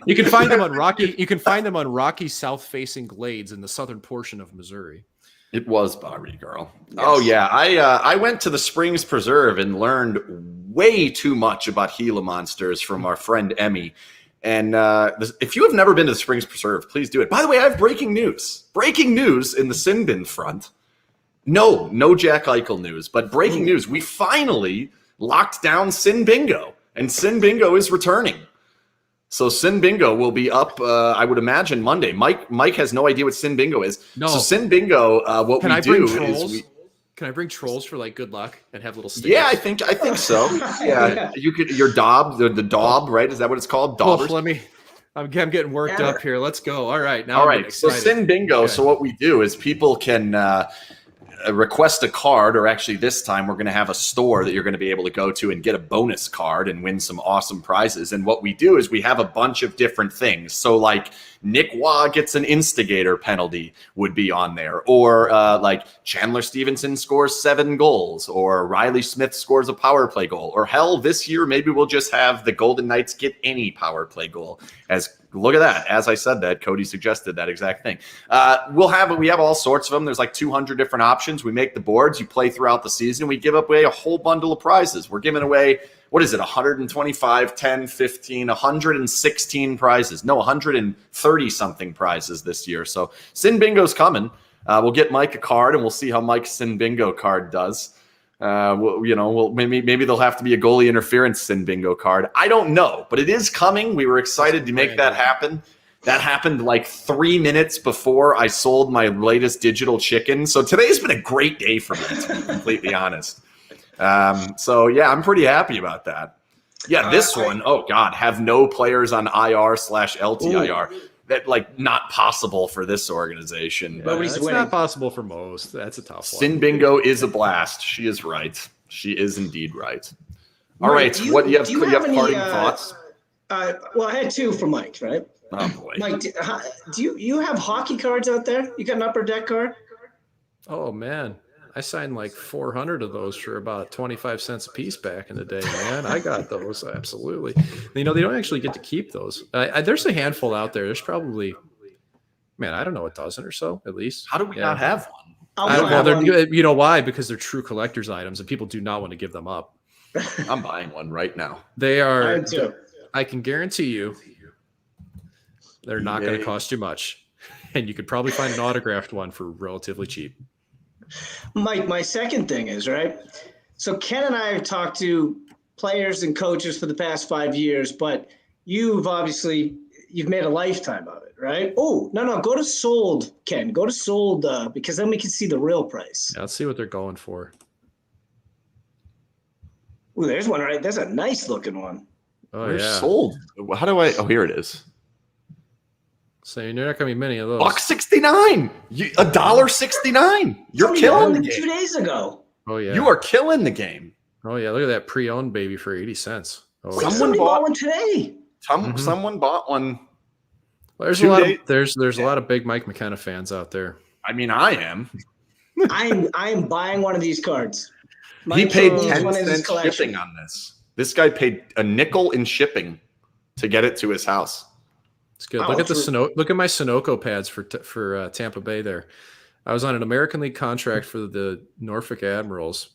You can find them on rocky. You can find them on rocky, south-facing glades in the southern portion of Missouri. It was Bowery Girl. Oh yeah, I went to the Springs Preserve and learned way too much about Gila monsters from our friend Emmy. And if you have never been to the Springs Preserve, please do it. By the way, I have breaking news. Breaking news in the SinBin front. No Jack Eichel news, but breaking news. We finally locked down Sin Bingo, and Sin Bingo is returning. So Sin Bingo will be up, I would imagine, Monday. Mike has no idea what Sin Bingo is. No. So Sin Bingo, what Can we I bring do trolls? is Can I bring trolls for like good luck and have little stakes? yeah, I think so. Yeah, you could your Dob, the Dob, right? Is that what it's called? Oh, Daubers? let me. I'm getting worked Yeah. up here. Let's go. All right, now. All I'm right. So excited. Sin Bingo. Okay. So what we do is people can request a card, or actually this time we're going to have a store that you're going to be able to go to and get a bonus card and win some awesome prizes. And what we do is we have a bunch of different things. So like Nick Waugh gets an instigator penalty would be on there, or like Chandler Stevenson scores 7 goals, or Riley Smith scores a power play goal, or hell, this year maybe we'll just have the Golden Knights get any power play goal. As look at that, as I said that, Cody suggested that exact thing. We have all sorts of them. There's like 200 different options. We make the boards. You play throughout the season. We give away a whole bundle of prizes. We're giving away, what is it, 125, 10, 15, 116 prizes. No, 130-something prizes this year. So Sin Bingo's coming. We'll get Mike a card, and we'll see how Mike's Sin Bingo card does. Maybe there'll have to be a goalie interference Sin Bingo card. I don't know, but it is coming. We were excited to make that happen. That happened like 3 minutes before I sold my latest digital chicken. So today's been a great day for me, to be completely honest. So yeah, I'm pretty happy about that. Yeah, this one, oh God, have no players on IR/LTIR. That like not possible for this organization. But Nobody's it's winning. not possible for most. That's a tough one. Sin Bingo is a blast. She is right. She is indeed right. All Mike, right, do you- what do you do you have have any, parting thoughts? Well, I had 2 for Mike, right? Oh boy. Mike, do you have hockey cards out there? You got an upper deck card? Oh man, I signed like 400 of those for about 25 cents a piece back in the day, man. I got those, absolutely. They don't actually get to keep those. There's a handful out there. There's probably, man, I don't know, a dozen or so at least. How do we not have one? You know why? Because they're true collector's items, and people do not want to give them up. I'm buying one right now. They I are. am too. I can guarantee you, they're not going to cost you much, and you could probably find an autographed one for relatively cheap. Mike, my second thing is, right? So Ken and I have talked to players and coaches for the past 5 years, but you've made a lifetime of it, right? Oh, no, go to sold, Ken. Go to sold because then we can see the real price. Yeah, let's see what they're going for. Ooh, there's one, right? There's a nice looking one. Oh, We're yeah. sold. How do I? Oh, here it is. So you're not going to be many of those. $1.69. $1.69. You're Somebody killing owned the them 2 game. days ago. Oh, yeah. You are killing the game. Oh, yeah. Look at that pre-owned baby for 80 cents. Oh, Wait, yeah. somebody bought- bought one today. Someone bought one. Well, there's 2 a lot days- of there's a lot of big Mike McKenna fans out there. I mean, I am. I am buying one of these cards. He Mike paid needs 10 one in his cents collection. shipping on this. This guy paid a nickel in shipping to get it to his house. It's good. Wow, Look at look at my Sunoco pads for Tampa Bay there. I was on an American League contract for the Norfolk Admirals.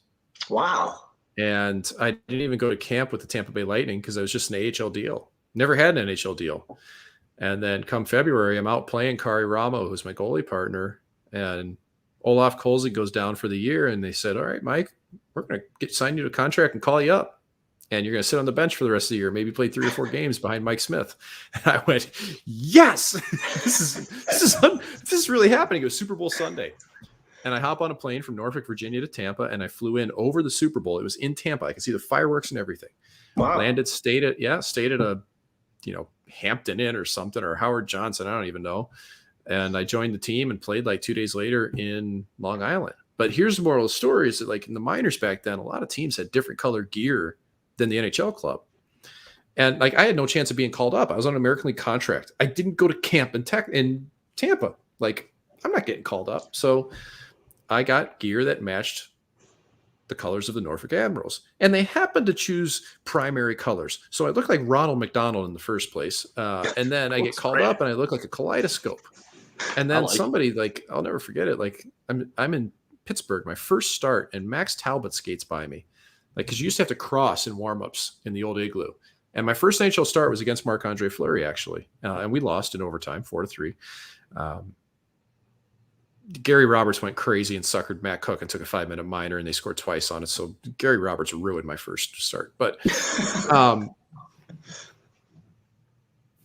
Wow. And I didn't even go to camp with the Tampa Bay Lightning because I was just an AHL deal. Never had an NHL deal. And then come February, I'm out playing Kari Ramo, who's my goalie partner. And Olaf Kolzig goes down for the year. And they said, all right, Mike, we're going to sign you to a contract and call you up. And you're going to sit on the bench for the rest of the year, maybe play 3 or 4 games behind Mike Smith. And I went, yes, this is really happening. It was Super Bowl Sunday. And I hop on a plane from Norfolk, Virginia to Tampa, and I flew in over the Super Bowl. It was in Tampa. I could see the fireworks and everything. Wow. Stayed at a, Hampton Inn or something, or Howard Johnson. I don't even know. And I joined the team and played like 2 days later in Long Island. But here's the moral of the story is that like in the minors back then, a lot of teams had different colored gear than the NHL club. And like I had no chance of being called up. I was on an American League contract. I didn't go to camp in Tampa. Like I'm not getting called up. So I got gear that matched the colors of the Norfolk Admirals. And they happened to choose primary colors. So I look like Ronald McDonald in the first place. And then I get called up and I look like a kaleidoscope. And then somebody like, I'll never forget it. Like I'm in Pittsburgh, my first start, and Max Talbot skates by me. Like, because you used to have to cross in warmups in the old igloo. And my first NHL start was against Marc-Andre Fleury, actually. And we lost in overtime, 4-3. Gary Roberts went crazy and suckered Matt Cook and took a 5-minute minor, and they scored twice on it. So Gary Roberts ruined my first start. But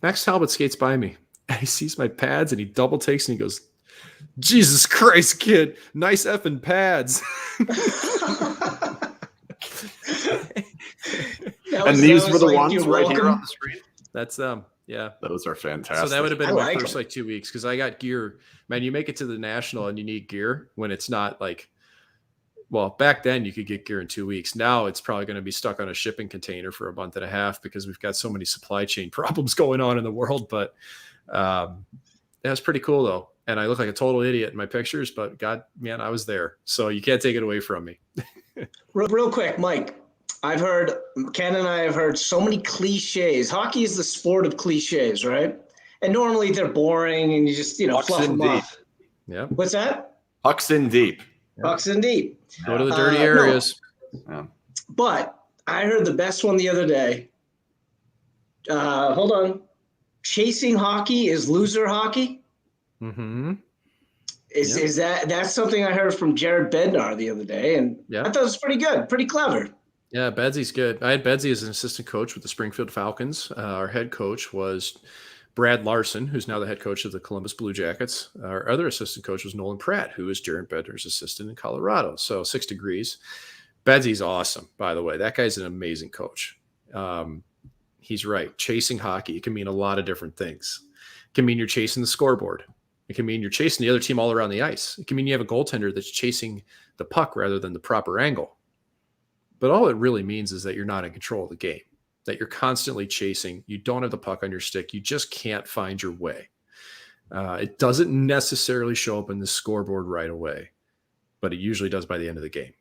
Max Talbot skates by me. And he sees my pads, and he double takes, and he goes, Jesus Christ, kid, nice effing pads. And these were the ones right here on the screen. That's yeah. Those are fantastic. So that would have been my first like 2 weeks because I got gear. Man, you make it to the national and you need gear when it's not like, well, back then you could get gear in 2 weeks. Now it's probably going to be stuck on a shipping container for a month and a half because we've got so many supply chain problems going on in the world. But that was pretty cool though. And I look like a total idiot in my pictures, but God, man, I was there. So you can't take it away from me. Real quick, Mike. Ken and I have heard so many cliches. Hockey is the sport of cliches, right? And normally they're boring and you just, fluff them up. Yeah. What's that? Pucks in deep. Pucks in deep. Go to the dirty areas. No. But I heard the best one the other day. Hold on. Chasing hockey is loser hockey. Mm-hmm. Is that's something I heard from Jared Bednar the other day, and I thought it was pretty good, pretty clever. Yeah, Bedsy's good. I had Bedsy as an assistant coach with the Springfield Falcons. Our head coach was Brad Larson, who's now the head coach of the Columbus Blue Jackets. Our other assistant coach was Nolan Pratt, who is Jared Bednar's assistant in Colorado. So 6 degrees. Bedsy's awesome, by the way. That guy's an amazing coach. He's right. Chasing hockey, it can mean a lot of different things. It can mean you're chasing the scoreboard. It can mean you're chasing the other team all around the ice. It can mean you have a goaltender that's chasing the puck rather than the proper angle. But all it really means is that you're not in control of the game, that you're constantly chasing. You don't have the puck on your stick. You just can't find your way. It doesn't necessarily show up in the scoreboard right away, but it usually does by the end of the game.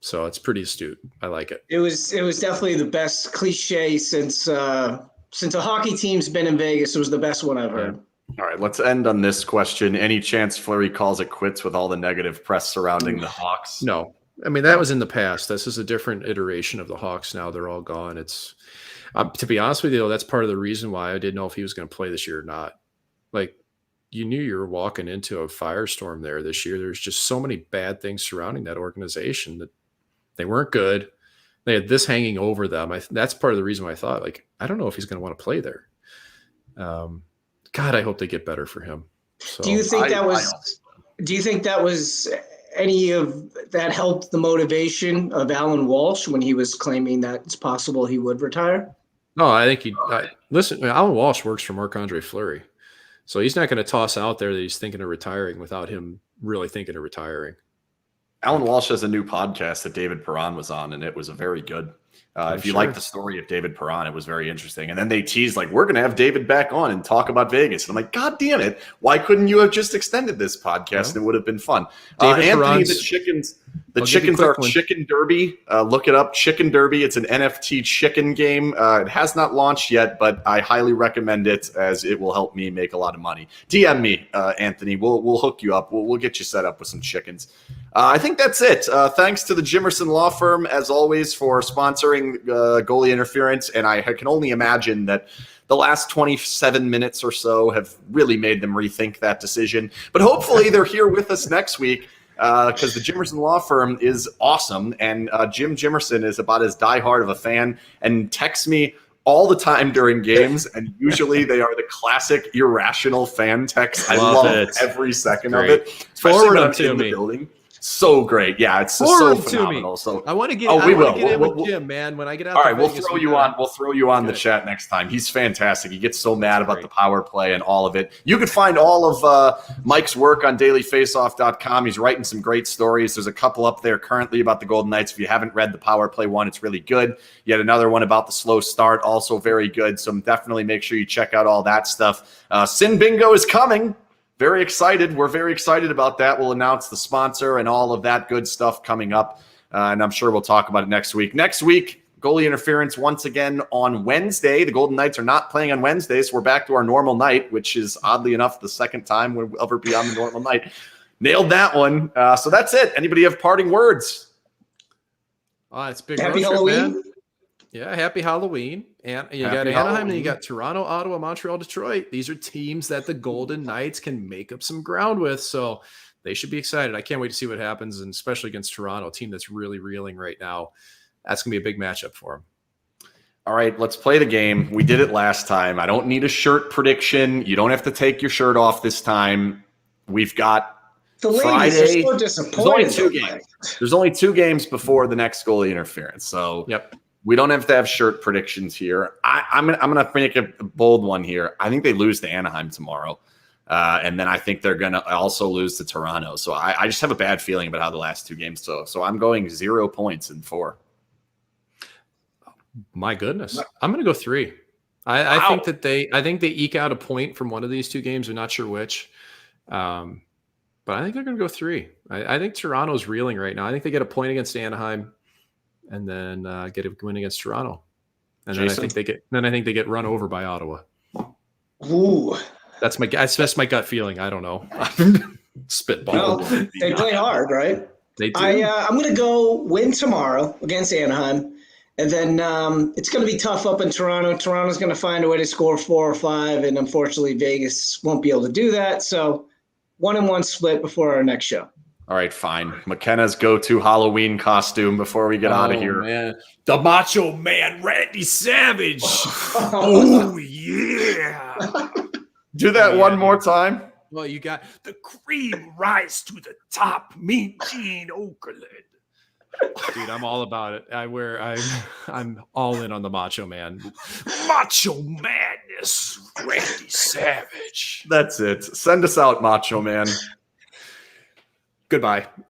So it's pretty astute. I like it. It was definitely the best cliche since a hockey team's been in Vegas. It was the best one I've heard. All right, let's end on this question. Any chance Fleury calls it quits with all the negative press surrounding the Hawks? No. I mean, that was in the past. This is a different iteration of the Hawks now. They're all gone. It's to be honest with you, that's part of the reason why I didn't know if he was going to play this year or not. Like, you knew you were walking into a firestorm there this year. There's just so many bad things surrounding that organization that they weren't good. They had this hanging over them. That's part of the reason why I thought, like, I don't know if he's going to want to play there. God, I hope they get better for him. So, do you think that was any of that helped the motivation of Alan Walsh when he was claiming that it's possible he would retire? No, I think listen, Alan Walsh works for Marc-Andre Fleury. So he's not going to toss out there that he's thinking of retiring without him really thinking of retiring. Alan Walsh has a new podcast that David Perron was on, and it was a very good. If you like the story of David Perron, it was very interesting. And then they teased, like, we're going to have David back on and talk about Vegas. And I'm like, God damn it. Why couldn't you have just extended this podcast? It would have been fun. Anthony the The I'll give you a chickens are quick one. Chicken Derby. Look it up, Chicken Derby. It's an NFT chicken game. It has not launched yet, but I highly recommend it as it will help me make a lot of money. DM me, Anthony. We'll hook you up. We'll get you set up with some chickens. I think that's it. Thanks to the Jimerson Law Firm, as always, for sponsoring goalie interference. And I can only imagine that the last 27 minutes or so have really made them rethink that decision. But hopefully they're here with us next week. Because the Jimerson Law Firm is awesome, and Jim Jimerson is about as diehard of a fan and texts me all the time during games, and usually they are the classic irrational fan texts. I love every second of it. Especially Forward when them I'm to in me. the building. So great. Yeah, it's just Forward so to phenomenal. me. So I want to get. Oh, we will. Get in We'll- with Jim, man. When I get out. all to right, we'll Vegas, throw we you gotta- on. We'll throw you on the Good. chat next time. He's fantastic. He gets so mad about great. the power play and all of it. You can find all of Mike's work on dailyfaceoff.com. He's writing some great stories. There's a couple up there currently about the Golden Knights. If you haven't read the power play one, it's really good. Yet another one about the slow start, also very good. So definitely make sure you check out all that stuff. Sin Bingo is coming. Very excited. We're very excited about that. We'll announce the sponsor and all of that good stuff coming up. And I'm sure we'll talk about it next week. Next week, goalie interference once again on Wednesday. The Golden Knights are not playing on Wednesday, so we're back to our normal night, which is oddly enough the second time we'll ever be on the normal night. Nailed that one. So that's it. Anybody have parting words? Oh, it's big. Happy road trip, Halloween. man. Yeah, happy Halloween. And you got Happy Anaheim, and Halloween. you got Toronto, Ottawa, Montreal, Detroit. These are teams that the Golden Knights can make up some ground with. So they should be excited. I can't wait to see what happens, and especially against Toronto, a team that's really reeling right now. That's going to be a big matchup for them. All right, let's play the game. We did it last time. I don't need a shirt prediction. You don't have to take your shirt off this time. We've got The ladies Friday. are so There's only disappointed. two games. There's only 2 games before the next goalie interference. So Yep. we don't have to have shirt predictions here. I'm gonna make a bold one here. I think they lose to Anaheim tomorrow. And then I think they're going to also lose to Toronto. So I just have a bad feeling about how the last 2 games go. So I'm going 0 points in 4. My goodness. I'm going to go 3. I think that I think they eke out a point from one of these 2 games. I'm not sure which. But I think they're going to go 3. I think Toronto's reeling right now. I think they get a point against Anaheim and then get a win against Toronto. And then Jason? I think they get run over by Ottawa. Ooh. That's my gut feeling. I don't know. Spitball. Well, they play hard, right? They do. I'm going to go win tomorrow against Anaheim. And then it's going to be tough up in Toronto. Toronto's going to find a way to score 4 or 5. And unfortunately, Vegas won't be able to do that. So 1-1 split before our next show. All right, fine. McKenna's go-to Halloween costume before we get out of here. Man. The Macho Man, Randy Savage. Oh, yeah. Do that Oh, yeah. one more time. Well, you got the cream rise to the top, Mean Gene Okerlund. Dude, I'm all about it. I'm all in on the Macho Man. Macho Madness, Randy Savage. That's it. Send us out, Macho Man. Goodbye.